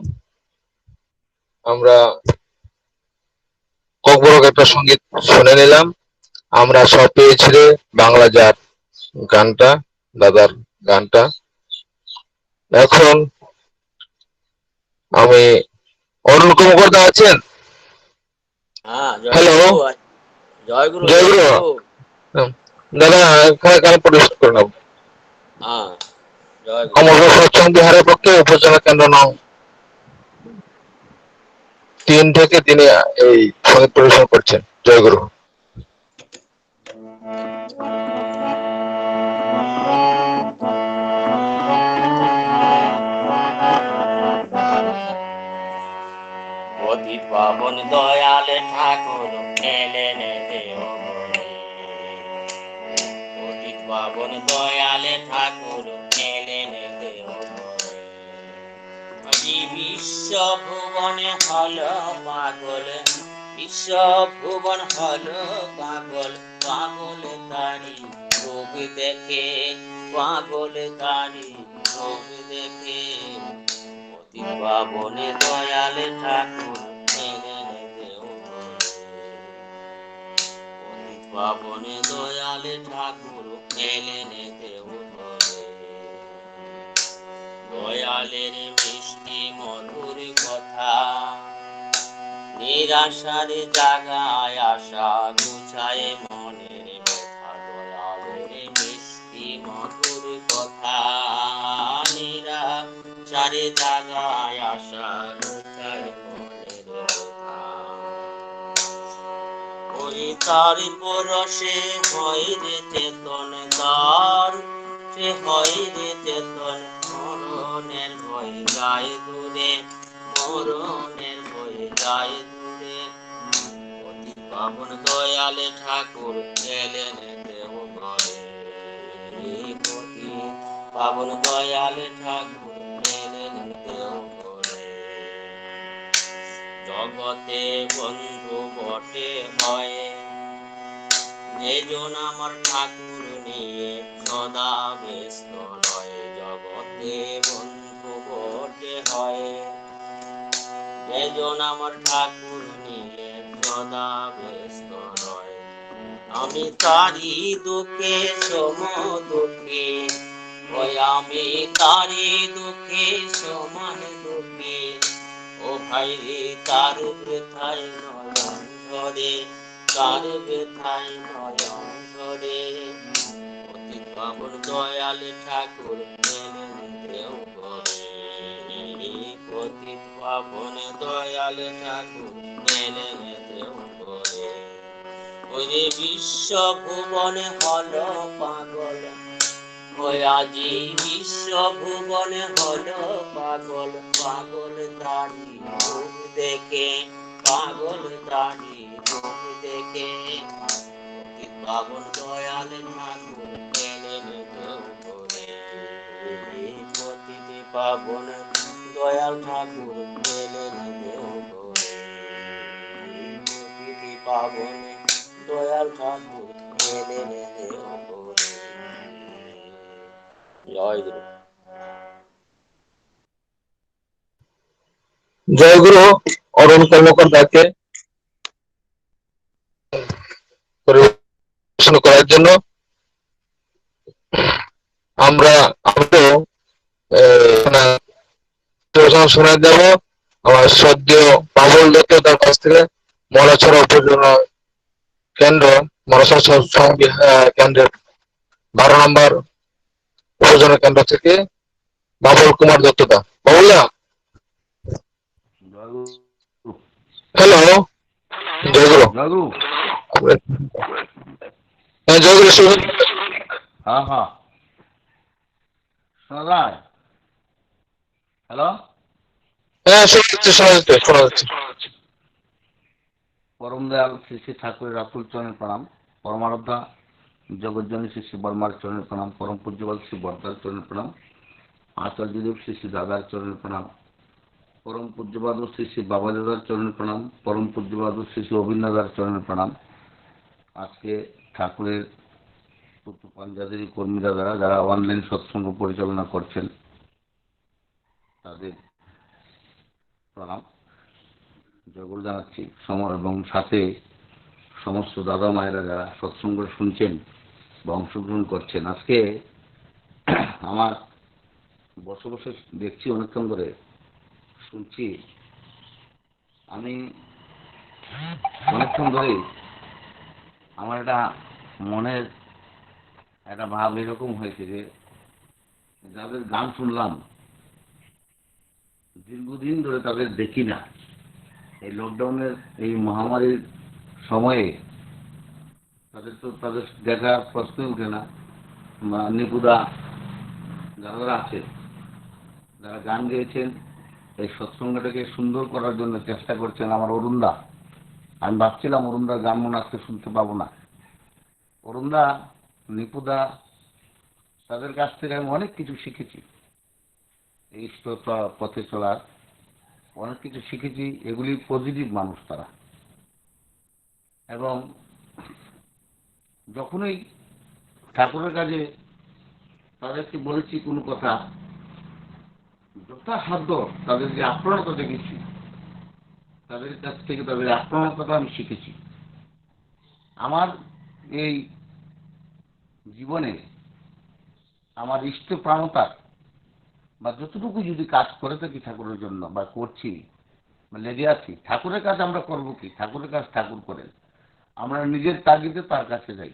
আমরা ককবরক একটা সঙ্গীত শুনে নিলাম। আমরা সব পেয়েছি রে বাংলা জাত গানটা, দাদার গানটা। এখন আমি অরুণ কর্মকর্তা আছেন? হ্যাঁ, হ্যালো, জয়গুরু জয়গুরু। দাদা এখানে গান পরিবেশন করে নেব। হ্যাঁ, জয়গুরু। অমর সৎসঙ্গ বিহারের পক্ষে উপজেলা কেন্দ্র নং 3 থেকে তিনি এই সঙ্গীত পরিবেশন করছেন। জয়গুরু। পতিত পাবন দয়াল ঠাকুর এলেন দেহ বলে, পতিত পাবন দয়াল ঠাকুর এলেন দেহ বলে। আজি বিশ্ব ভুবনে হল পাগল, বিশ্ব ভুবন হল পাগল, পাগল তারি রূপ দেখে, পাগল তারি রূপ দেখে। পতিত পাবনে দয়াল ঠাকুর এলেন দেহ বলে, পতিত পাবনে দয়াল ঠাকুর এলেন দেহ বলে। দয়ালের মিষ্টি মধুর কথা, নিরাশার জাগায় আশা গুছায় মনের ব্যথা। দয়ালের মিষ্টি মধুর কথা, নিরাশার জাগায় আশা গুছায় মনের ব্যথা। ওই তার পরশে হয় রে চেতন দ্বার, সে হয় রে চেতন, মরণের ভয় যায় দূরে, মরণের ভয় যায় দূরে। পতিত পাবন দয়াল ঠাকুর এলেন দেহ ঘরে, পতিত পাবন দয়াল ঠাকুর এলেন দেহ ঘরে। জগতে বন্ধু বটে হয়, এজন আমার ঠাকুর নিয়ে সদা ব্যস্ত রয়। জগতে বন্ধু বটে হয়, এজন আমার ঠাকুর নিয়ে সদা ব্যস্ত রয়। আমি তারি দুঃখে সম দুঃখী, ওই আমি তারি দুঃখে সমান দুঃখী। ও ভাই রে তার বৃথায় নয়ন ধরে, তার বৃথায় নয়ন ধরে। পতিত পাবন দয়াল ঠাকুর এলেন দেহ ঘরে, পতিত পাবন দয়াল ঠাকুর এলেন দেহ ঘরে। ওই বিশ্ব ভুবনে হল পাগল, ওই আজি বিশ্ব ভুবনে হল পাগল, পাগল দানি রূপ দেখে, পাগল দানি রূপ দেখে। পতিত পাবন দয়াল ঠাকুর এলেন দেহ ঘরে, পতিত পাবন দয়াল ঠাকুর এলেন দেহ ঘরে, পতিত পাবন দয়াল ঠাকুর এলেন দেহ ঘরে। জয় গুরু। জয়গুরু অরুণ কর্মকর্তাকে পরিবেশন করার জন্য। আমরা শোনা দেব আমার সদ্য পাবল দত্ত, তার কাছ থেকে মলাছড়া উপজেলা কেন্দ্র, মলাছড়া সৎসঙ্গ কেন্দ্রের 12 নম্বর উপজেলা কেন্দ্র থেকে বাবুল কুমার দত্তদা। বাবুলদা, হ্যালো। জয়গুরু। জয়গুরু। হ্যাঁ জয়গুরু, শুনুন। হ্যাঁ হ্যাঁ, শোনা যায়? হ্যালো, হ্যাঁ শোনা যাচ্ছে। পরম দয়াল শ্রী শ্রী ঠাকুরের রাতুল চরণের প্রণাম। পরমারাধ্যা জগজ্জনী শ্রী শ্রী বর্মার চরণের প্রণাম। পরম পূজ্যপাল শ্রী বর্দার চরণের প্রণাম। আচার্যদেব শ্রী শ্রী দাদার চরণের প্রণাম। পরম পূজ্যপাদ শ্রী শ্রী বাবা দাদার চরণের প্রণাম। পরম পূজ্যপাদ শ্রী শ্রী অভিন দাদার চরণের প্রণাম। আজকে ঠাকুরের পাঞ্জাবের কর্মীরা যারা অনলাইন সৎসঙ্গ পরিচালনা করছেন, তাদের প্রণাম জয়গুরু জানাচ্ছি এবং সাথে সমস্ত দাদা মায়েরা যারা সৎসঙ্গ শুনছেন বা অংশগ্রহণ করছেন। আজকে আমার বসে বসে দেখছি অনেকক্ষণ ধরে শুনছি, আমি অনেকক্ষণ ধরেই আমার একটা মনের একটা ভাব এরকম হয়েছে যে যাদের গান শুনলাম দীর্ঘদিন ধরে তাদের দেখি না। এই লকডাউনের এই মহামারীর সময়ে তাদের দেখার প্রশ্নই উঠে না। নিপুদা যারা আছে, যারা গান গেয়েছেন, এই সৎসঙ্গটাকে সুন্দর করার জন্য চেষ্টা করছেন। আমার অরুণদা, আমি ভাবছিলাম অরুণদার গান মনে আজকে শুনতে পাবো না। অরুণদা, নিপুদা, তাদের কাছ থেকে আমি অনেক কিছু শিখেছি, এই পথে চলার অনেক কিছু শিখেছি। এগুলি পজিটিভ মানুষ তারা, এবং যখনই ঠাকুরের কাছে তাদেরকে বলেছি কোনো কথা, যথাসাধ্য তাদের যে আপ্রাণতা দেখেছি, তাদের কাছ থেকে তাদের আপ্রাণতা আমি শিখেছি। আমার এই জীবনে আমার ইষ্টপ্রাণতার বা যতটুকু যদি কাজ করে থাকি ঠাকুরের জন্য বা করছি বা লেগে আছি, ঠাকুরের কাজ আমরা করবো কি? ঠাকুরের কাজ ঠাকুর করেন, আমরা নিজের তাগিদে তার কাছে যাই।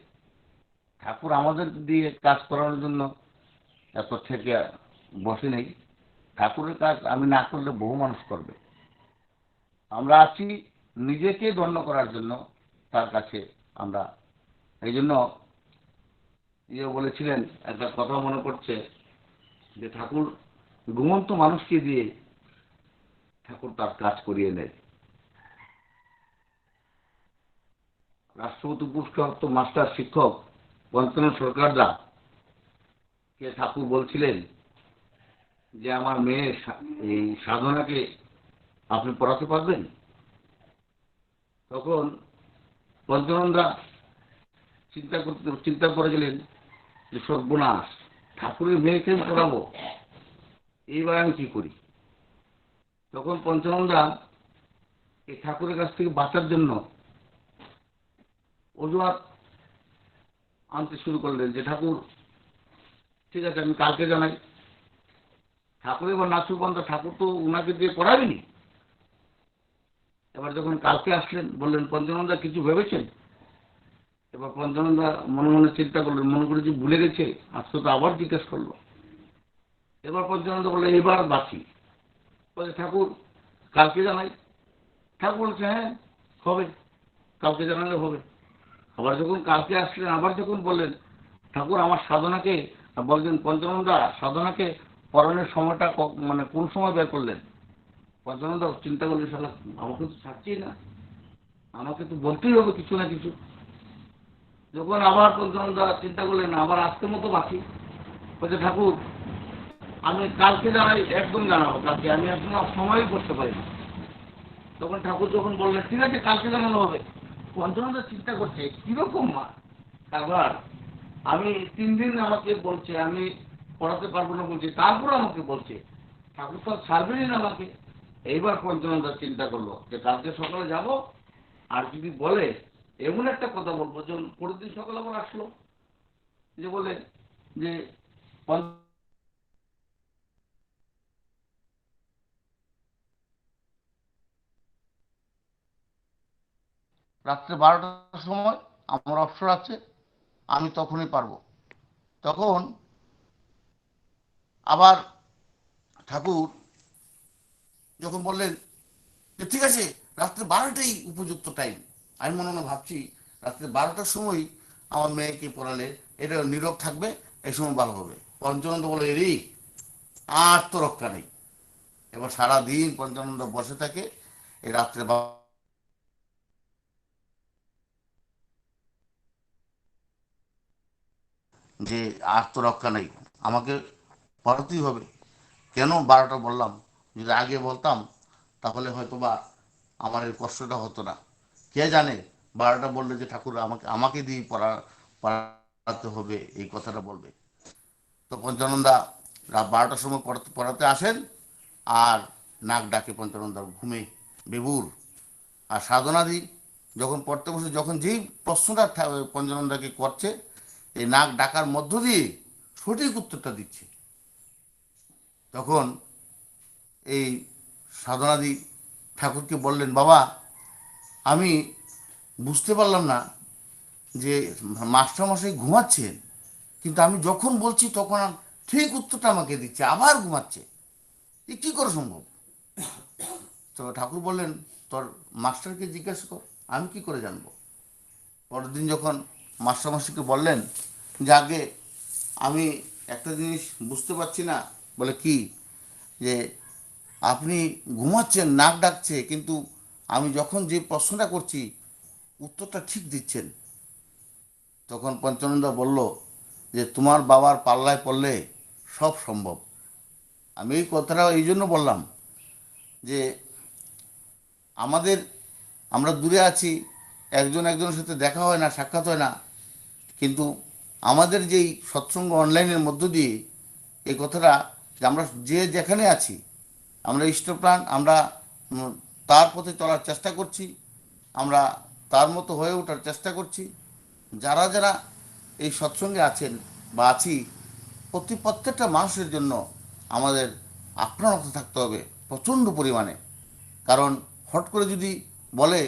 ঠাকুর আমাদের দিয়ে কাজ করানোর জন্য এত থেকে বসে নেই। ঠাকুরের কাজ আমি না করলে বহু মানুষ করবে। আমরা আছি নিজেকে ধন্য করার জন্য, তার কাছে আমরা। এই জন্য বলেছিলেন, একটা কথা মনে পড়ছে যে ঠাকুর ঘুমন্ত মানুষকে দিয়ে ঠাকুর তার কাজ করিয়ে নেয়। রাষ্ট্রপতি পুরস্কারপ্রাপ্ত মাস্টার শিক্ষক পঞ্চানন সরকারদা কে ঠাকুর বলছিলেন যে আমার মেয়ে এই সাধনাকে আপনি পড়াতে পারবেন? তখন পঞ্চাননদা চিন্তা করেছিলেন যে সর্বনাশ, ঠাকুরের মেয়েকে আমি পড়াবো, এইবার আমি কি করি? তখন পঞ্চাননদা এই ঠাকুরের কাছ থেকে বাঁচার জন্য অজুহাত আনতে শুরু করলেন যে ঠাকুর ঠিক আছে, আমি কালকে জানাই। ঠাকুর এবার নাচুর বন্ধ, ঠাকুর তো উনাকে দিয়ে পড়াবেনি। এবার যখন কালকে আসলেন, বললেন পঞ্চাননদা কিছু ভেবেছেন? এবার পঞ্চাননদা মনে মনে চিন্তা করলেন, মনে করে যে ভুলে গেছে, আজকে তো আবার জিজ্ঞেস করলো। এবার পঞ্চাননদা বললেন এবার বাঁচি, বলে ঠাকুর কালকে জানাই। ঠাকুর বলছে হ্যাঁ হবে, কালকে জানালে হবে। আবার যখন কালকে আসলেন, আবার যখন বললেন ঠাকুর আমার সাধনাকে, বলছেন পঞ্চাননদা সাধনাকে পড়ানোর সময়টা মানে কোন সময় বের করলেন? পঞ্চাননদা চিন্তা করলেন, সালা আমাকে তো ছাড়ছেই না, আমাকে তো বলতেই হবে কিছু না কিছু। যখন আবার পঞ্চাননদা চিন্তা করলেন, আবার আজকের মতো বাকি, বলছে ঠাকুর আমি কালকে জানাই, একদম জানাবো কালকে, আমি এখন সময়ই করতে পারি না। তখন ঠাকুর যখন বললেন ঠিক আছে কালকে জানানো হবে, পঞ্চাননদা চিন্তা করছে কিরকম কারবার, আমি 3 দিন আমাকে বলছে আমি পড়াতে পারবো না বলছে, তারপর আমাকে বলছে, ঠাকুর তো ছাড়বেনই না আমাকে। এইবার পঞ্চাননদা চিন্তা করলো যে কালকে সকালে যাব, আর যদি বলে এমন একটা কথা বলবো। যখন পরের দিন সকালে আবার আসলো, যে বলে যে রাত্রে 12টার সময় আমার অবসর আছে, আমি তখনই পারবো। তখন আবার ঠাকুর যখন বললেন যে ঠিক আছে রাত্রে 12টাই উপযুক্ত টাইম, আমি মনে মনে ভাবছি রাত্রে 12টার সময় আমার মেয়েকে পড়ালে এটা নীরব থাকবে, এই সময় ভালো হবে। পঞ্চাননদা বলে এরি আর তো রক্ষা নেই। এবার সারাদিন পঞ্চাননদা বসে থাকে, এই রাত্রে যে আর তো রক্ষা নেই, আমাকে পড়াতেই হবে। কেন 12টা বললাম? যদি আগে বলতাম তাহলে হয়তো বা আমার এই কষ্টটা হতো না। কে জানে 12টা বললে যে ঠাকুর আমাকে দিয়ে পড়াতে হবে, এই কথাটা বলবে। তো পঞ্চাননদা রাত 12টার সময় পড়াতে আসেন, আর নাক ডাকে পঞ্চানন্দা ঘুমে বেবুর। আর সাধনাদি যখন পড়তে বসে, যখন যেই প্রশ্নটা পঞ্চানন্দাকে করছে, এই নাক ডাকার মধ্য দিয়ে সঠিক উত্তরটা দিচ্ছে, তখন এই সাধনাদি ঠাকুরকে বললেন, বাবা আমি বুঝতে পারলাম না যে মাস্টারমশাই ঘুমাচ্ছেন, কিন্তু আমি যখন বলছি তখন ঠিক উত্তরটা আমাকে দিচ্ছে, আবার ঘুমাচ্ছে, এ কী করে সম্ভব? তো ঠাকুর বললেন, তোর মাস্টারকে জিজ্ঞাসা কর, আমি কি করে জানবো? পরের দিন যখন মাস্টারমশাইকে বললেন যে আগে আমি একটা জিনিস বুঝতে পারছি না, বলে কি, যে আপনি ঘুমাচ্ছেন, নাক ডাকছে, কিন্তু আমি যখন যে প্রশ্নটা করছি উত্তরটা ঠিক দিচ্ছেন। তখন পঞ্চানন্দা বলল যে তোমার বাবার পাল্লায় পড়লে সব সম্ভব। আমি এই কথাটা এই জন্য বললাম যে আমরা দূরে আছি, একজনের সাথে দেখা হয় না, সাক্ষাৎ হয় না, কিন্তু আমাদের যেই সৎসঙ্গ অনলাইনের মধ্য দিয়ে এই কথাটা, যে আমরা যে যেখানে আছি, আমরা ইষ্টপ্রাণ, আমরা তার পথে চলার চেষ্টা করছি, আমরা তার মতো হয়ে ওঠার চেষ্টা করছি। যারা যারা এই সৎসঙ্গে আছেন বা আছি, প্রত্যেকটা মানুষের জন্য আমাদের আপ্রাণতা থাকতে হবে প্রচণ্ড পরিমাণে। কারণ হট করে যদি বলে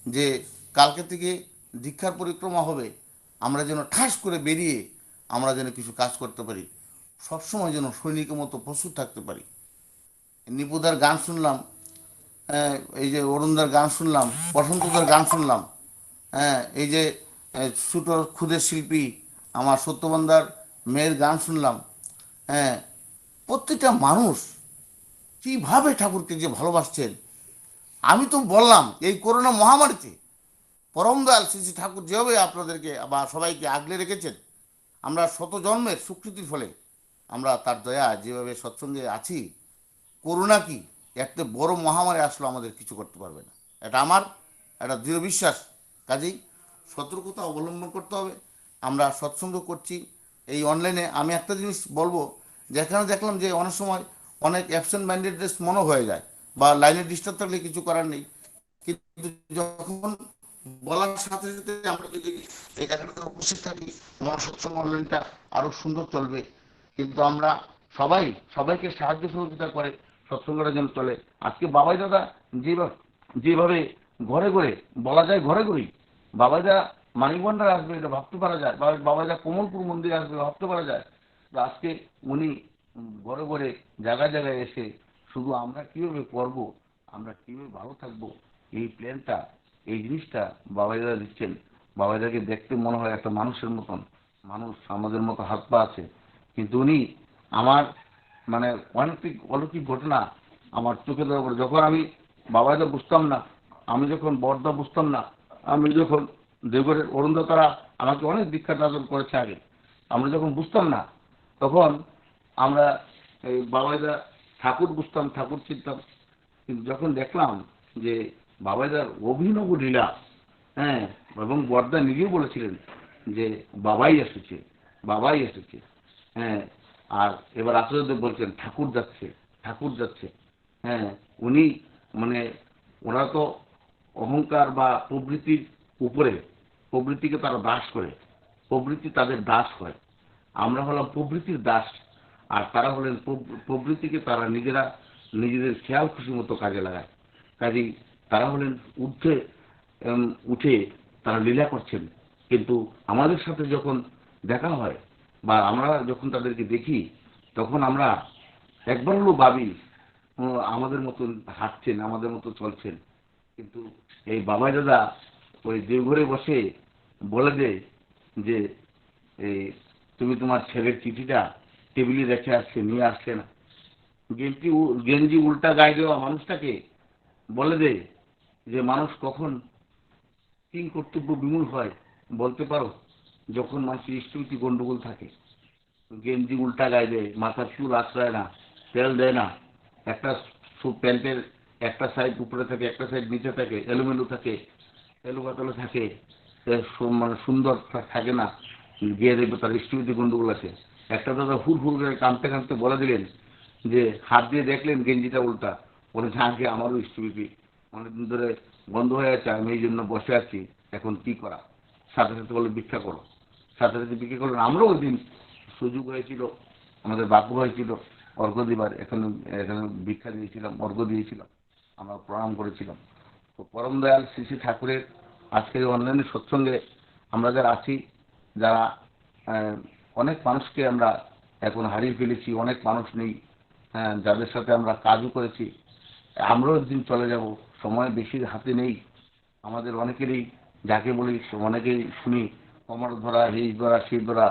যে কালকে থেকে দীক্ষার পরিক্রমা হবে, আমরা যেন ঠাস করে বেরিয়ে আমরা যেন কিছু কাজ করতে পারি, সবসময় যেন সৈনিকের মতো প্রস্তুত থাকতে পারি। নিপুদার গান শুনলাম, এই যে অরুণদার গান শুনলাম, বসন্তদার গান শুনলাম, এই যে ছোটো ক্ষুদের শিল্পী আমার সত্যবন্ধার মেয়ের গান শুনলাম। প্রত্যেকটা মানুষ কীভাবে ঠাকুরকে যে ভালোবাসছেন। আমি তো বললাম এই করোনা মহামারীতে পরম দয়াল শ্রী শ্রী ঠাকুর যেভাবে আপনাদেরকে বা সবাইকে আগলে রেখেছেন, আমরা শত জন্মের স্বীকৃতির ফলে আমরা তার দয়া যেভাবে সৎসঙ্গে আছি, করোনা কি একটা বড় মহামারী আসলো আমাদের কিছু করতে পারবে না, এটা আমার একটা দৃঢ় বিশ্বাস। কাজেই সতর্কতা অবলম্বন করতে হবে। আমরা সৎসঙ্গ করছি এই অনলাইনে। আমি একটা জিনিস বলবো, যেখানে দেখলাম যে অনেক সময় অনেক অ্যাবসেন্ট মাইন্ডেডনেস মনে হয়ে যায়, বা লাইনে ডিস্টার্ব থাকলে কিছু করার নেই, কিন্তু যখন বলার সাথে সাথে আমরা যদি এই জায়গাটাতে উপস্থিত থাকি, আমার সৎসঙ্গ অনলাইনটা আরও সুন্দর চলবে। কিন্তু আমরা সবাইকে সাহায্য সহযোগিতা করে সৎসঙ্গটা যেন চলে। আজকে বাবাই দাদা যেভাবে ঘরে ঘরে বলা যায়, ঘরে ঘরেই বাবাইদা মানিকভান্ডার আসবে এটা ভাবতে পারা যায়, বা বাবাইদা কোমলপুর মন্দিরে আসবে ভাবতে পারা যায়। তো আজকে উনি ঘরে ঘরে জায়গায় জায়গায় এসে শুধু আমরা কীভাবে করব, আমরা কীভাবে ভালো থাকবো, এই প্ল্যানটা, এই জিনিসটা বাবাইদারা দিচ্ছেন। বাবাইদাকে দেখতে মনে হয় একটা মানুষের মতন, মানুষ আমাদের মতো হাত পা আছে, কিন্তু উনি আমার মানে অলৌকিক ঘটনা আমার চোখে ধরা পড়ে। যখন আমি বাবাইদা বুঝতাম না, আমি যখন বড়দা বুঝতাম না, আমি যখন দেবঘরের অরুণদা তারা আমাকে অনেক দীক্ষা দাদন করেছে আগে, আমরা যখন বুঝতাম না, তখন আমরা এই বাবাইদা ঠাকুর বুঝতাম, ঠাকুর চিনতাম। কিন্তু যখন দেখলাম যে বাবাইদার অভিনব লীলা, এবং বড়দা নিজেও বলেছিলেন যে বাবাই এসেছে, বাবাই এসেছে, আর এবার আচার্যদেব বলছেন ঠাকুর যাচ্ছে, ঠাকুর যাচ্ছে। উনি মানে ওরা তো অহংকার বা প্রবৃত্তির উপরে, প্রবৃত্তিকে তারা দাস করে, প্রবৃত্তি তাদের দাস হয়। আমরা হলাম প্রবৃত্তির দাস, আর তারা হলেন প্রবৃত্তিকে তারা নিজেদের খেয়াল খুশি মতো কাজে লাগায়। কাজেই তারা হলেন উঠে তারা লীলা করছেন। কিন্তু আমাদের সাথে যখন দেখা হয় বা আমরা যখন তাদেরকে দেখি, তখন আমরা একবার হলেও ভাবি আমাদের মতন হাঁটছেন, আমাদের মতো চলছেন। কিন্তু এই বাবাই দাদা ওই দেওঘরে বসে বলে দেয় যে এই তুমি তোমার ছেলের চিঠিটা টেবিলে রেখে আসছে, নিয়ে আসছে না। গেঞ্জি উল্টা গায়ে দেওয়া মানুষটাকে বলে দেয় যে মানুষ কখন কিং কর্তব্য বিমূল হয় বলতে পারো? যখন মানুষের ইষ্টনীতি গন্ডগোল থাকে। গেঞ্জি উল্টা গায়ে দেয়, মাথার চুল আশ্রয় না, তেল দেয় না, একটা প্যান্টের একটা সাইড উপরে থাকে, একটা সাইড নিচে থাকে, এলোমেলো থাকে, এলোপাতালো থাকে, মানে সুন্দর থাকে না, গিয়ে দেখবে তার ইষ্টনীতি গন্ডগোল আছে। একটা দাদা হুড় হুড় করে কাঁদতে কাঁদতে বলে দিলেন যে হাত দিয়ে দেখলেন গেঞ্জিটা উল্টা, বলেছে আগে আমারও স্টিভিটি অনেকদিন ধরে বন্ধ হয়ে আছে, আমি এই জন্য বসে আছি, এখন কি করা? সাথে সাথে বলে ভিক্ষা করো, সাথে সাথে ভিক্ষা করলেন। আমরাও ওই দিন সুযোগ হয়েছিল, আমাদের ভাগ্য হয়েছিল অর্ঘ্য দিবার, এখানে এখানে ভিক্ষা দিয়েছিলাম, অর্ঘ্য দিয়েছিলাম, আমরা প্রণাম করেছিলাম। তো পরম দয়াল শ্রী শ্রী ঠাকুরের আজকের অনলাইনে সৎসঙ্গে আমরা যারা আছি, যারা অনেক মানুষকে আমরা এখন হারিয়ে ফেলেছি, অনেক মানুষ নেই, হ্যাঁ, যাদের সাথে আমরা কাজও করেছি, আমরাও একদিন চলে যাব, সময় বেশি হাতে নেই। আমাদের অনেকেরই যাকে বলি অনেকেই শুনি কমর ধরা, এই ধরা, সেই ধরা,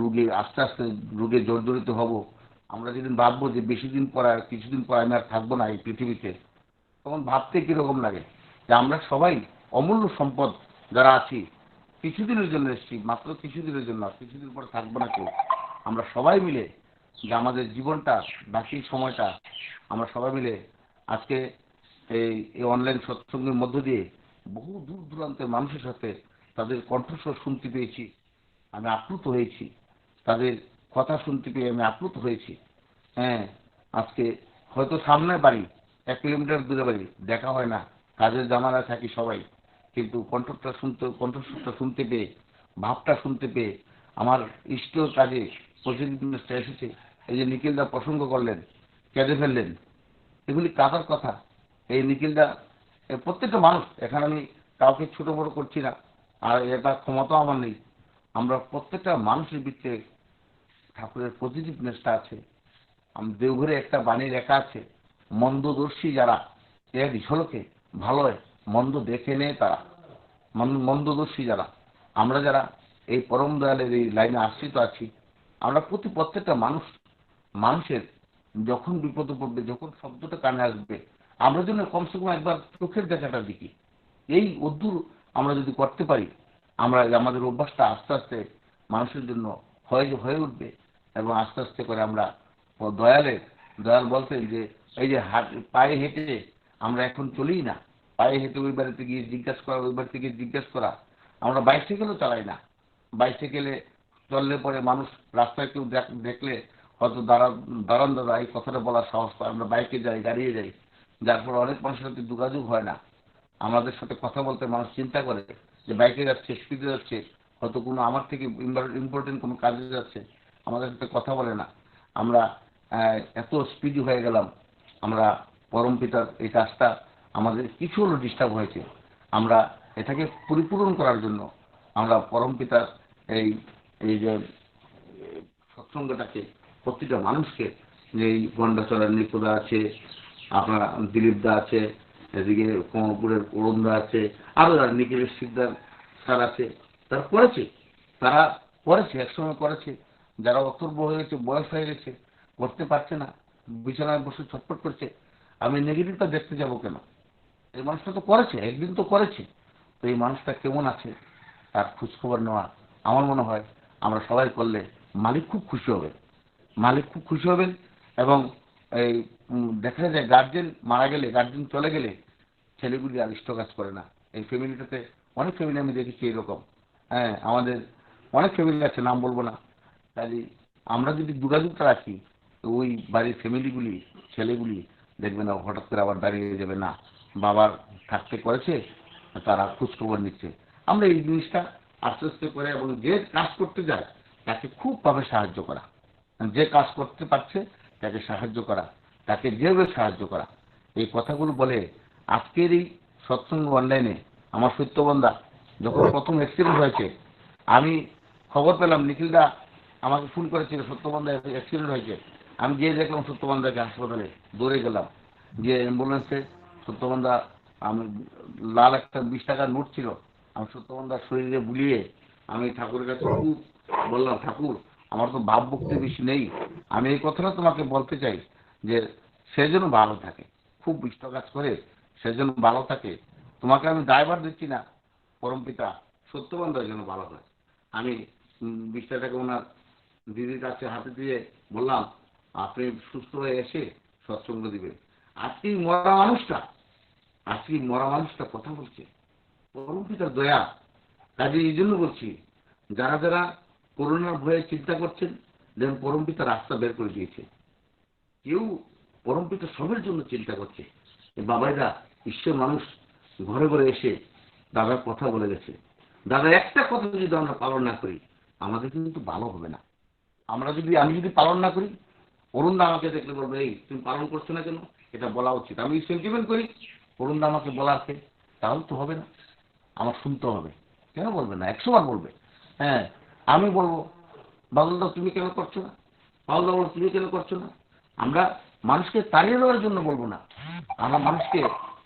রোগে আস্তে আস্তে রোগে জর্জরিত হব। আমরা যেদিন ভাববো যে বেশি দিন পর, কিছুদিন পর আমি আর থাকবো না এই পৃথিবীতে, তখন ভাবতে কিরকম লাগে যে আমরা সবাই অমূল্য সম্পদ যারা আছি, কিছুদিনের জন্য এসেছি, মাত্র কিছুদিনের জন্য, কিছুদিন পর থাকবো না কেউ। আমরা সবাই মিলে যে আমাদের জীবনটা, বাকি সময়টা আমরা সবাই মিলে আজকে এই অনলাইন সৎসঙ্গের মধ্য দিয়ে বহু দূর দূরান্তের মানুষের সাথে তাদের কণ্ঠস্বর শুনতে পেয়েছি, আমি আপ্লুত হয়েছি, তাদের কথা শুনতে পেয়ে আমি আপ্লুত হয়েছি। হ্যাঁ, আজকে হয়তো সামনে বাড়ি, 1 কিলোমিটার দূরে বাড়ি, দেখা হয় না, কাজের জামানায় থাকি সবাই, কিন্তু কণ্ঠস্বরটা শুনতে পেয়ে, ভাবটা শুনতে পেয়ে আমার ইষ্ট কাজে পজিটিভনেসটা এসেছে। এই যে নিখিলদা প্রসঙ্গ করলেন, কেঁদে ফেললেন, এগুলি কাদার কথা। এই নিখিলদা প্রত্যেকটা মানুষ, এখানে আমি কাউকে ছোট বড় করছি না, আর এটা ক্ষমতা আমার নেই, আমরা প্রত্যেকটা মানুষের ভিতরে ঠাকুরের পজিটিভনেসটা আছে। দেওঘরে একটা বাণী লেখা আছে, মন্দদর্শী যারা এক ঝলকে ভালো মন্দ দেখে নেয় তারা, মন্দদর্শী যারা, আমরা যারা এই পরম দয়ালের এই লাইনে আশ্রিত আছি, আমরা প্রত্যেকটা মানুষের যখন বিপদে পড়বে, যখন শব্দটা কানে আসবে, আমরা যেন কমসে কম একবার চোখের দেখাটা দেখি। এই অদ্ভুত আমরা যদি করতে পারি, আমরা আমাদের অভ্যাসটা আস্তে আস্তে মানুষের জন্য হয়ে উঠবে, এবং আস্তে আস্তে করে আমরা দয়াল বলতেন যে এই যে পায়ে হেঁটে আমরা এখন চলি না, পায়ে হেঁটে ওই বাড়িতে গিয়ে জিজ্ঞাসা করা, ওই বাড়িতে গিয়ে জিজ্ঞাসা করা। আমরা বাইসাইকেলও চালাই না, বাইসাইকেলে চললে পরে মানুষ রাস্তায় কেউ দেখলে হয়তো দাঁড়ান দাদা এই কথাটা বলার সাহস পায়, আমরা বাইকে যাই, গাড়িয়ে যাই, যার ফলে অনেক মানুষের সাথে যোগাযোগ হয় না। আমাদের সাথে কথা বলতে মানুষ চিন্তা করে যে বাইকে যাচ্ছে, স্পিডে যাচ্ছে, হয়তো কোনো আমার থেকে ইম্পর্টেন্ট কোনো কাজে যাচ্ছে, আমাদের সাথে কথা বলে না। আমরা এত স্পিডি হয়ে গেলাম, আমরা পরম পিতার এই কাজটা আমাদের কিছু হলো ডিস্টার্ব হয়েছে, আমরা এটাকে পরিপূরণ করার জন্য আমরা পরম পিতার এই যে সৎসঙ্গটাকে প্রতিটা মানুষকে, যে এই গন্ডাচলার নিকুদা আছে, আপনার দিলীপ দা আছে, এদিকে কমলপুরের অরুণদা আছে, আরো যারা নিখিলের সিকদার স্যার আছে, তারা করেছে একসময় করেছে, যারা অথর্ব হয়ে গেছে, বয়স হয়ে গেছে, করতে পারছে না, বিছানায় বসে ছটফট করছে, আমি নেগেটিভটা দেখতে যাব কেন? এই মানুষটা তো করেছে, একদিন তো করেছে, তো এই মানুষটা কেমন আছে তার খোঁজখবর নেওয়া, আমার মনে হয় আমরা সবাই করলে মালিক খুব খুশি হবেন। এবং এই দেখা যায় গার্জেন মারা গেলে, গার্জেন চলে গেলে ছেলেগুলি আর ইষ্ট কাজ করে না। এই ফ্যামিলিটাতে অনেক ফ্যামিলি আমি দেখেছি এরকম, হ্যাঁ, আমাদের অনেক ফ্যামিলি আছে, নাম বলবো না, কাজে আমরা যদি যোগাযোগটা রাখি, তো ওই বাড়ির ফ্যামিলিগুলি, ছেলেগুলি দেখবে না হঠাৎ করে আবার দাঁড়িয়ে যাবে, না বাবার থাকতে করেছে, তারা খোঁজখবর নিচ্ছে। আমরা এই জিনিসটা আস্তে আস্তে করে, এবং যে কাজ করতে যায় তাকে খুবভাবে সাহায্য করা, যে কাজ করতে পারছে তাকে সাহায্য করা, তাকে যেভাবে সাহায্য করা, এই কথাগুলো বলে আজকের এই সৎসঙ্গ অনলাইনে আমার সত্যবন্ধা যখন প্রথম অ্যাক্সিডেন্ট হয়েছে, আমি খবর পেলাম, নিখিলদা আমাকে ফোন করেছিল সত্যবন্ধা অ্যাক্সিডেন্ট হয়েছে, আমি গিয়ে দেখলাম সত্যবন্ধাকে হাসপাতালে, দৌড়ে গেলাম, গিয়ে অ্যাম্বুলেন্সে সত্যবন্ধা, আমি লাল একটা 20 টাকার নোট ছিল, আমি সত্যবন্ধার শরীরে বুলিয়ে আমি ঠাকুরের কাছে খুব বললাম, ঠাকুর আমার তো ভাব ভক্তি বেশি নেই, আমি এই কথাটা তোমাকে বলতে চাই যে সে যেন ভালো থাকে, খুব ইষ্ট কাজ করে, সে যেন ভালো থাকে, তোমাকে আমি দায়ভার দিচ্ছি না, পরম পিতা সত্যবন্ধার যেন ভালো হয়। আমি 20 টাকা ওনার দিদির কাছে হাতে দিয়ে বললাম, আপনি সুস্থ হয়ে এসে সৎসঙ্গ দিবেন। আজকেই মরা মানুষটা কথা বলছে, পরম পিতার দয়া। কাজে এই জন্য বলছি, যারা যারা করোনার ভয়ে চিন্তা করছেন, যেন পরম পিতা রাস্তা বের করে দিয়েছে। কেউ পরমপিতা সবের জন্য চিন্তা করছে। এই বাবাইরা ঈশ্বর মানুষ ঘরে ঘরে এসে দাদার কথা বলে গেছে। দাদার একটা কথা যদি আমরা পালন না করি আমাদের কিন্তু ভালো হবে না। আমি যদি পালন না করি, অরুণদা আমাকে দেখলে বলবে এই তুমি পালন করছো না কেন, এটা বলা উচিত। আমি সেন্টিমেন্ট করি, অরুণদা আমাকে বলাকে, তাহলে তো হবে না, আমার শুনতে হবে। কেন বলবে না? 100 বার বলবে। হ্যাঁ, আমি বলবো বাবুলদা তুমি কেন করছো না, বাবুলদা বলবো তুমি কেন করছো না। আমরা মানুষকে তাড়িয়ে দেওয়ার জন্য বলবো না, আমরা মানুষকে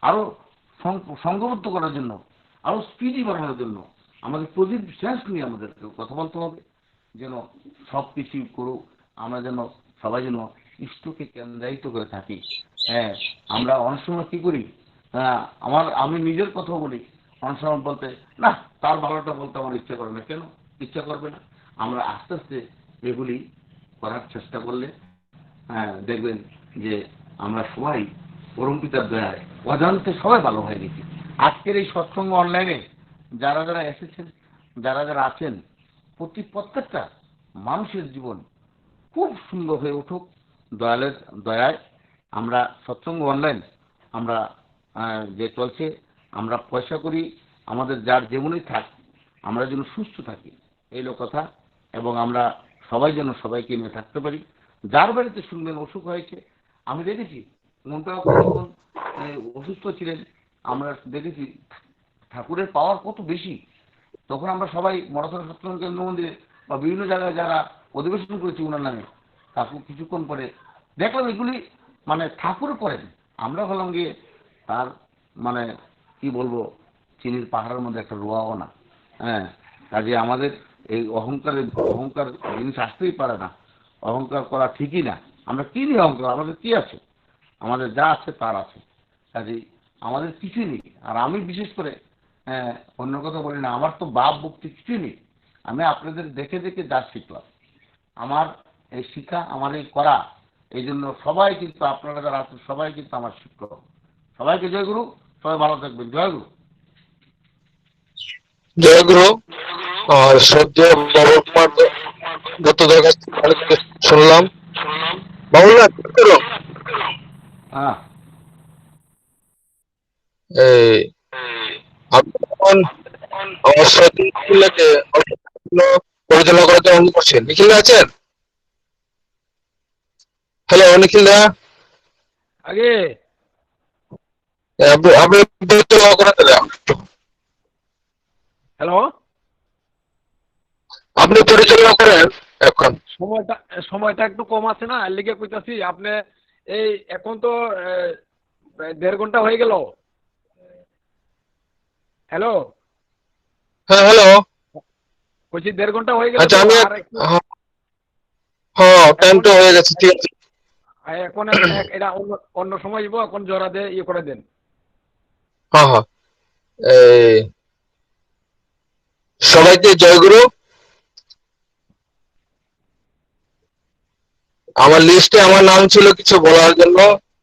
আরো সংঘবদ্ধ করার জন্য, আরো স্পিডি বাড়ানোর জন্য আমাদের পজিটিভ সেন্স নিয়ে আমাদেরকে কথা বলতে হবে, যেন সব কিছু করুক, আমরা যেন সবাই যেন ইষ্টকে কেন্দ্রায়িত করে থাকি। হ্যাঁ, আমরা অনেক সময় কি করি, আমি নিজের কথা বলি, অনেক সময় বলতে না তার ভালোটা বলতে আমার ইচ্ছা করে না। কেন ইচ্ছা করবে না? আমরা আস্তে আস্তে এগুলি করার চেষ্টা করলে দেখবেন যে আমরা সবাই পরমপিতার দয়ায় অজান্তে সবাই ভালো হয়ে গেছি। আজকের এই সৎসঙ্গ অনলাইনে যারা যারা এসেছেন, যারা যারা আছেন, প্রত্যেকটা মানুষের জীবন খুব সুন্দর হয়ে উঠুক দয়ালের দয়ায়। আমরা সৎসঙ্গ অনলাইন আমরা যে চলছে, আমরা পয়সা করি, আমাদের যার যেমনই থাক আমরা যেন সুস্থ থাকি এই লোক কথা, এবং আমরা সবাই যেন সবাইকে নিয়ে থাকতে পারি। যার বাড়িতে শুনবেন অসুখ হয়েছে, আমি দেখেছি মনটা যখন অসুস্থ ছিলেন, আমরা দেখেছি ঠাকুরের পাওয়ার কত বেশি। তখন আমরা সবাই মরাসরা সত্যনারায়ণ কেন্দ্র মন্দিরে বা বিভিন্ন জায়গায় যারা অধিবেশন করেছি ওনার নামে, ঠাকুর কিছুক্ষণ পরে দেখলাম এগুলি মানে ঠাকুর করেন, আমরা হলাম গিয়ে তার মানে কি বলবো চিনির পাহাড়ের মধ্যে একটা রোয়াও না। হ্যাঁ, কাজে আমাদের এই অহংকার জিনিস আসতেই পারে না, অহংকার করা ঠিকই না। আমরা কি নিয়ে অহংকার, আমাদের কি আছে? আমাদের যা আছে তার আছে, কাজে আমাদের কিছুই নেই। আর আমি বিশেষ করে অন্য কথা বলি না, আমার তো বাপ ভক্তি কিছুই নেই। আমি আপনাদের দেখে দেখে যা শিখলাম, আমার এই শিক্ষা, আমার এই করা, এই জন্য সবাই কিন্তু আপনারা যারা আছেন সবাই কিন্তু আমার শিক্ষক। সবাইকে জয়গুরু, সবাই ভালো থাকবেন। জয়গুরু। জয়গুরু। আর শ্রদ্ধেয় বাবুল কুমার দত্তদের কাছ থেকে অনেক কিছু শুনলাম। বাবুলদা এই আপনি যখন আমার শ্রদ্ধেয়কে পরিচালনা করার জন্য অনুরোধ করছেন। নিখিল দা আছেন? হ্যালো নিখিল দা, আগে আপনি পরিচালনা করেন তাহলে হ্যালো, আপনি পরিচালনা করেন এখন। সময়টা একটু কম আছে না, এর লিগে কইতাছি আপনি এই এখন তো 1.5 ঘন্টা হয়ে গেল। হ্যালো হ্যাঁ হ্যালো, কইছি 1.5 ঘন্টা হয়ে গেল। আচ্ছা আমি হ্যাঁ টাইম তো হয়ে গেছে, ঠিক আছে। এখন এটা অন্য সময় দিব, এখন জোড়া দিয়ে ইয়ে করে দেন। হ্যাঁ হ্যাঁ, এই সবাইকে জয়গুরু। আমার লিস্টে আমার নাম ছিল কিছু বলার জন্য,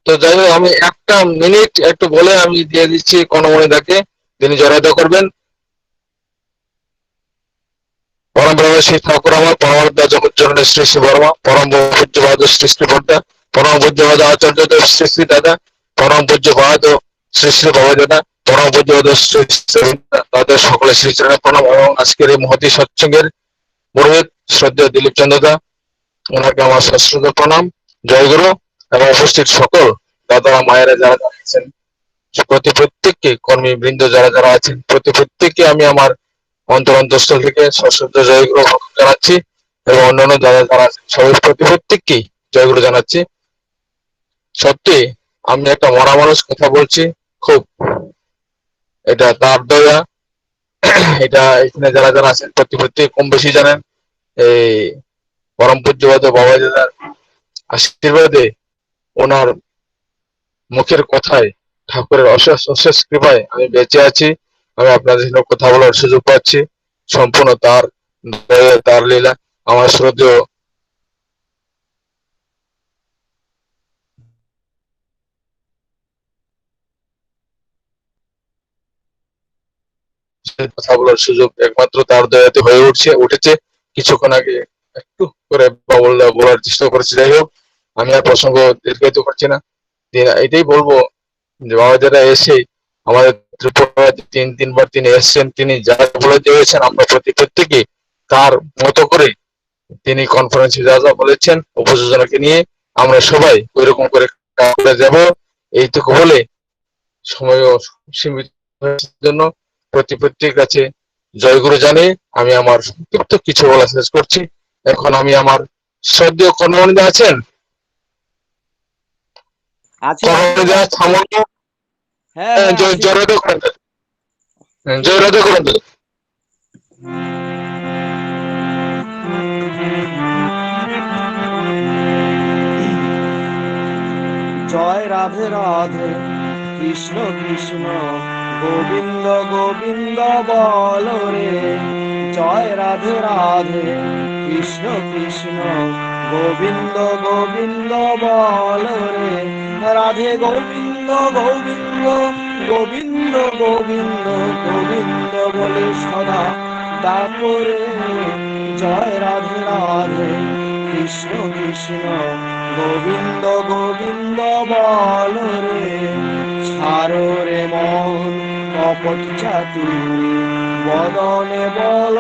তো যাই হোক আমি 1 মিনিট একটু বলে আমি দিয়ে দিচ্ছি কনমণিদাকে, তিনি জয়রাধা করবেন। পরম ব্রহ্ম শ্রী ঠাকুর আমার পরমাত্মা জগৎজননী শ্রী শ্রী বর্মা, পরম পূজ্যপাদ শ্রী শ্রী বর্দা, পরম পূজ্যপাদ আচার্যদেব শ্রী শ্রী দাদা, পরম পূজ্যপাদ শ্রী শ্রী বাবা দাদা, পরম পূজ্যপাদ শ্রী শ্রী তাদের সকলে শ্রীচরণে প্রণাম। এবং আজকের এই মহতি সৎসঙ্গের পুরোহিত শ্রদ্ধেয় দিলীপ চন্দ্র দা, ওনাকে আমার সশ্রদ্ধ প্রণাম, জয়গুরু। এবং উপস্থিত সকল দাদা মায়েরা যারা যারা আছেন, প্রত্যেককে কর্মী বৃন্দ যারা যারা আছেন, প্রত্যেককে আমি আমার অন্তরস্থল থেকে সশ্রদ্ধ জয়গুরু জানাচ্ছি। এবং অন্যান্য যারা যারা আছেন সবাই প্রত্যেককেই জয়গুরু জানাচ্ছি। সত্যি আমি একটা মরা মানুষ কথা বলছি, খুব এটা তার দয়া। এটা এখানে যারা যারা আছেন প্রত্যেক কম বেশি জানেন। এই পরম পূজ্যপাদ বাবা দাদার আশীর্বাদে, ওনার মুখের কথায়, ঠাকুরের অশেষ কৃপায় আমি বেঁচে আছি। আমি আপনাদের সাথে কথা বলার সুযোগ পাচ্ছি, সম্পূর্ণ তার দয়া, তার লীলা। আমার শ্রদ্ধেয় কথা বলার সুযোগ একমাত্র তার দয়াতে হয়ে উঠেছে। কিছুক্ষণ আগে একটু করে বলার চেষ্টা করেছি। যাই হোক, আমি আর প্রসঙ্গ দীর্ঘায়িত করছি না। এটাই বলবো যে বাবা যারা এসে আমাদের ত্রিপুরা তিনবার তিনি এসেছেন, তিনি যা বলে দিয়েছেন আমরা প্রত্যেকে তার মতো করে তিনি কনফারেন্সে যা যা বলেছেন উপযোজনাকে নিয়ে আমরা সবাই ওই রকম করে কাজ করে যাব। এইটুকু বলে সময়ও সীমিত জন্য প্রত্যেকের কাছে জয়গুরু জানিয়ে আমি আমার সংক্ষিপ্ত কিছু বলা শেষ করছি। এখন আমি আমার শ্রদ্ধেয় কর্মমন্ত্রী আছেন জয়রাধা করেন, জয়রাধা করেন। জয় রাধে রাধে কৃষ্ণ কৃষ্ণ গোবিন্দ গোবিন্দ বল রে। জয় রাধে রাধে কৃষ্ণ কৃষ্ণ গোবিন্দ গোবিন্দ বল রে। রাধে গোবিন্দ গোবিন্দ গোবিন্দ গোবিন্দ গোবিন্দ বলে সদা ডাকো রে। জয় রাধে রাধে কৃষ্ণ কৃষ্ণ গোবিন্দ গোবিন্দ বল রে। ছাড়ো রে মন কপট চাতুরি বদনে বল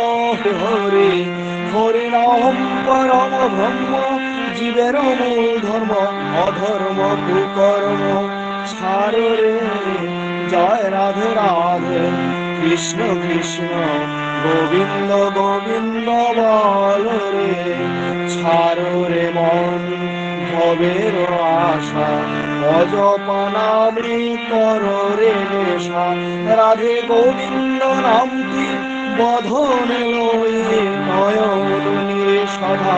হরি। হরি নাম পরম ব্রহ্ম জীবের মূল ধর্ম অধর্ম কুকর্ম ছাড়ো রে। জয় রাধে রাধে কৃষ্ণ কৃষ্ণ গোবিন্দ গোবিন্দ বল রে। ছাড়ো রে মন ভবের আশা অজপানামৃ কর রে নেশা। রাধে গোবিন্দ নামটি বধনে লয়ে নয়ন নিরে সদা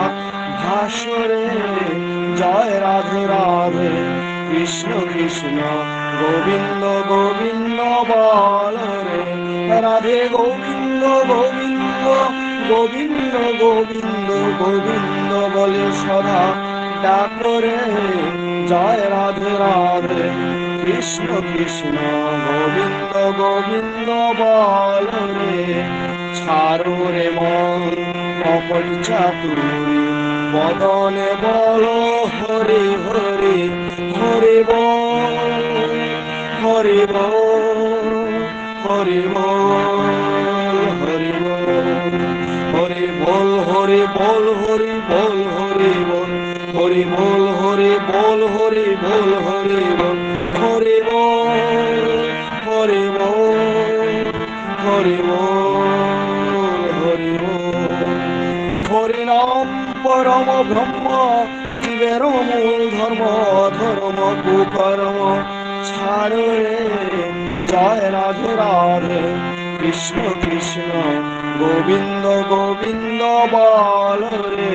ভাসরে। জয় রাধে রাধে কৃষ্ণ কৃষ্ণ গোবিন্দ গোবিন্দ বল রে। রাধে গোবিন্দ গোবিন্দ গোবিন্দ গোবিন্দ গোবিন্দ বলে সদা ডাকো রে। জয় রাধে রাধে কৃষ্ণ কৃষ্ণ গোবিন্দ গোবিন্দ বল রে। ছাড়ো রে মন কপট চাতুরি বদনে বল হরি হরি। হরি বল হরি বল হরি বল হরি বল হরি বল হরি বল হরি বল হরি বল হরি বল হরি বল হরি বল হরি বল হরি বল হরি বল হরি বল হরি বল। হরি নাম পরম ব্রহ্ম জীবের মূল ধর্ম ধর্ম কুকর্ম ছাড়ো রে। জয় রাধে রাধে কৃষ্ণ কৃষ্ণ গোবিন্দ গোবিন্দ বল রে।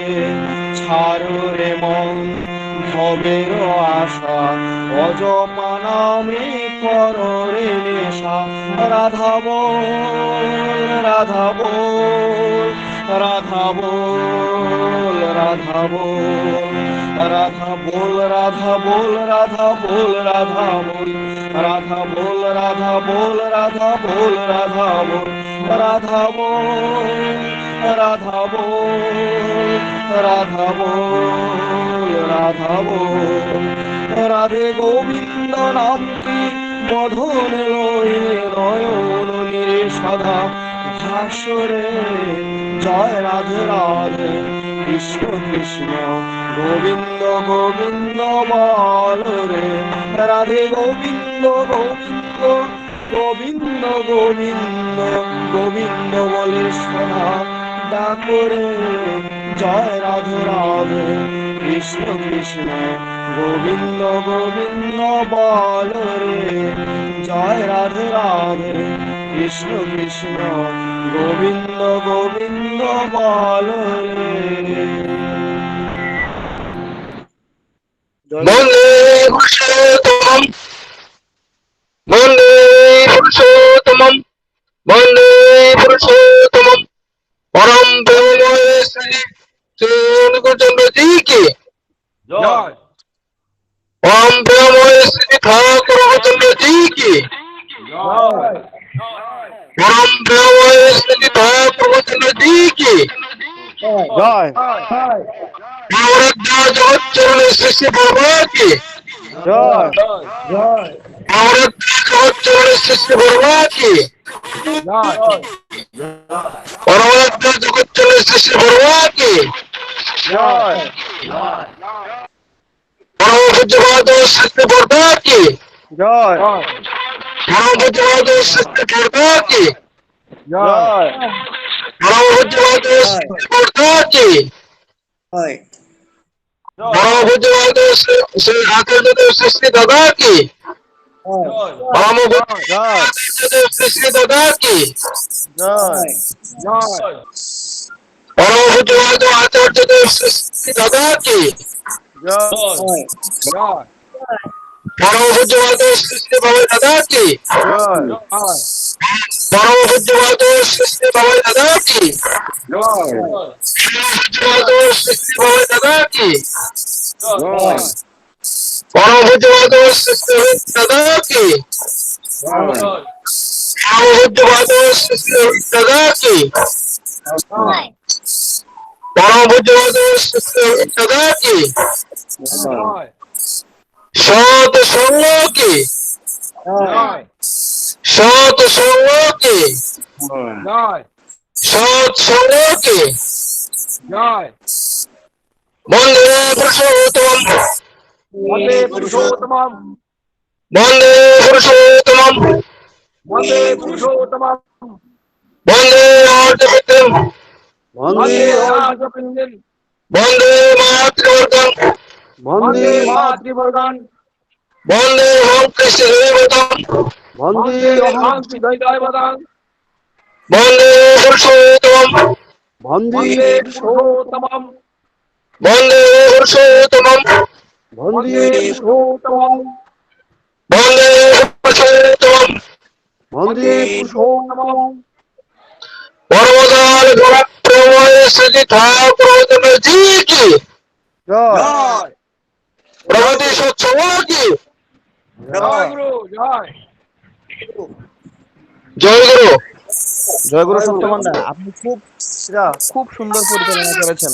ছাড়ো রে মন ভবের আশা অজপানামৃ কর রে নেশা। রাধা বল রাধা বল রাধা বল রাধা বল রাধা বল রাধা বল রাধা বল রাধা বল রাধা বল রাধা বল রাধা বল রাধা বল রাধা বল রাধা বল রাধা বল রাধা বল। রাধে গোবিন্দ নামটি বধনে লয়ে নয়ন নিরে সদা ভাসরে। জয় রাধে রাধে কৃষ্ণ কৃষ্ণ গোবিন্দ গোবিন্দ বল রে। রাধে গোবিন্দ গোবিন্দ গোবিন্দ গোবিন্দ গোবিন্দ বলে সদা ডাকো রে। জয় রাধে রাধে কৃষ্ণ কৃষ্ণ গোবিন্দ গোবিন্দ বল রে। জয় রাধে রাধে কৃষ্ণ কৃষ্ণ গোবিন্দ গোবিন্দ বল রে। বন্দে পুরুষোত্তমম বন্দে পুরুষোত্তমম বন্দে পুরুষোত্তমম পরম প্রেমময় শ্রী শ্রী অনুকূলচন্দ্র জি কি জয়। পরম প্রেমময় শ্রী ঠাকুর অনুকূলচন্দ্র জি কি জয়। পরম প্রেমময় শ্রী ঠাকুর অনুকূলচন্দ্র জি কি জয়। অমরাধ্য জগৎচরণে শ্রী শ্রী বর্মা কি জয় অমরাধ্য জগৎচরণে শ্রী শ্রী বর্মা কি জয় অমরাধ্য জগৎচরণে শ্রী শ্রী বর্মা কি জয় পরম পূজ্যপাদ শ্রী শ্রী বর্মা কি জয় পরম পূজ্যপাদ শ্রী শ্রী বর্মা কি জয় পরম পূজ্যপাদ শ্রী শ্রী বর্মা কি হয় পরম পূজ্যপাদ শ্রী আচার্যদেব শ্রী শ্রী দাদা কি পরম পূজ্যপাদ শ্রী শ্রী দাদা কি জয় জয় পরম পূজ্যপাদ আচার্যদেব শ্রী শ্রী দাদা কি জয় জয় পরম পূজ্যপাদ শ্রী শ্রী বাবা দাদা কি জয় পরম পূজ্যপাদ শ্রী শ্রী বাবা দাদা কি জয় পূজ্যপাদ শ্রী শ্রী বাবা দাদা কি জয় পরম পূজ্যপাদ শ্রী শ্রী দাদা কি জয় পরম পূজ্যপাদ শ্রী শ্রী দাদা কি পরম পূজ্যপাদ শ্রী শ্রী দাদা কি জয় সৎ সঙ্গ কি জয় সৎ সঙ্গ কি জয় সৎ সঙ্গ কি জয় বন্দে পুরুষোত্তম বন্দে পুরুষোত্তমম বন্দে পুরুষোত্তম বন্দে পুরুষোত্তমম বন্দে অর্ধবিক্রম বন্দে রাজপিণ্ডম বন্দে মাতৃবর্ধন বন্দে মাতৃবর্ধন বন্দে ওম কৃষ্ণ দেবতম বন্দে শান্তি দৈবতম বন্দে পুরুষোত্তম বন্দে পুরুষোত্তমম বন্দে পুরুষোত্তম বন্দে পুরুষোত্তমম বন্দে পুরুষোত্তম বন্দে পুরুষোত্তমম পরমদাল প্রেময় শ্রী ঠাকুর জি কি জয় প্রগতি সৎসঙ্গ কি জয় গুরু জয় জয় গুরু জয় গুরু সত্যমন্দা আপনি খুব সুন্দর পরিচালনা করেছেন।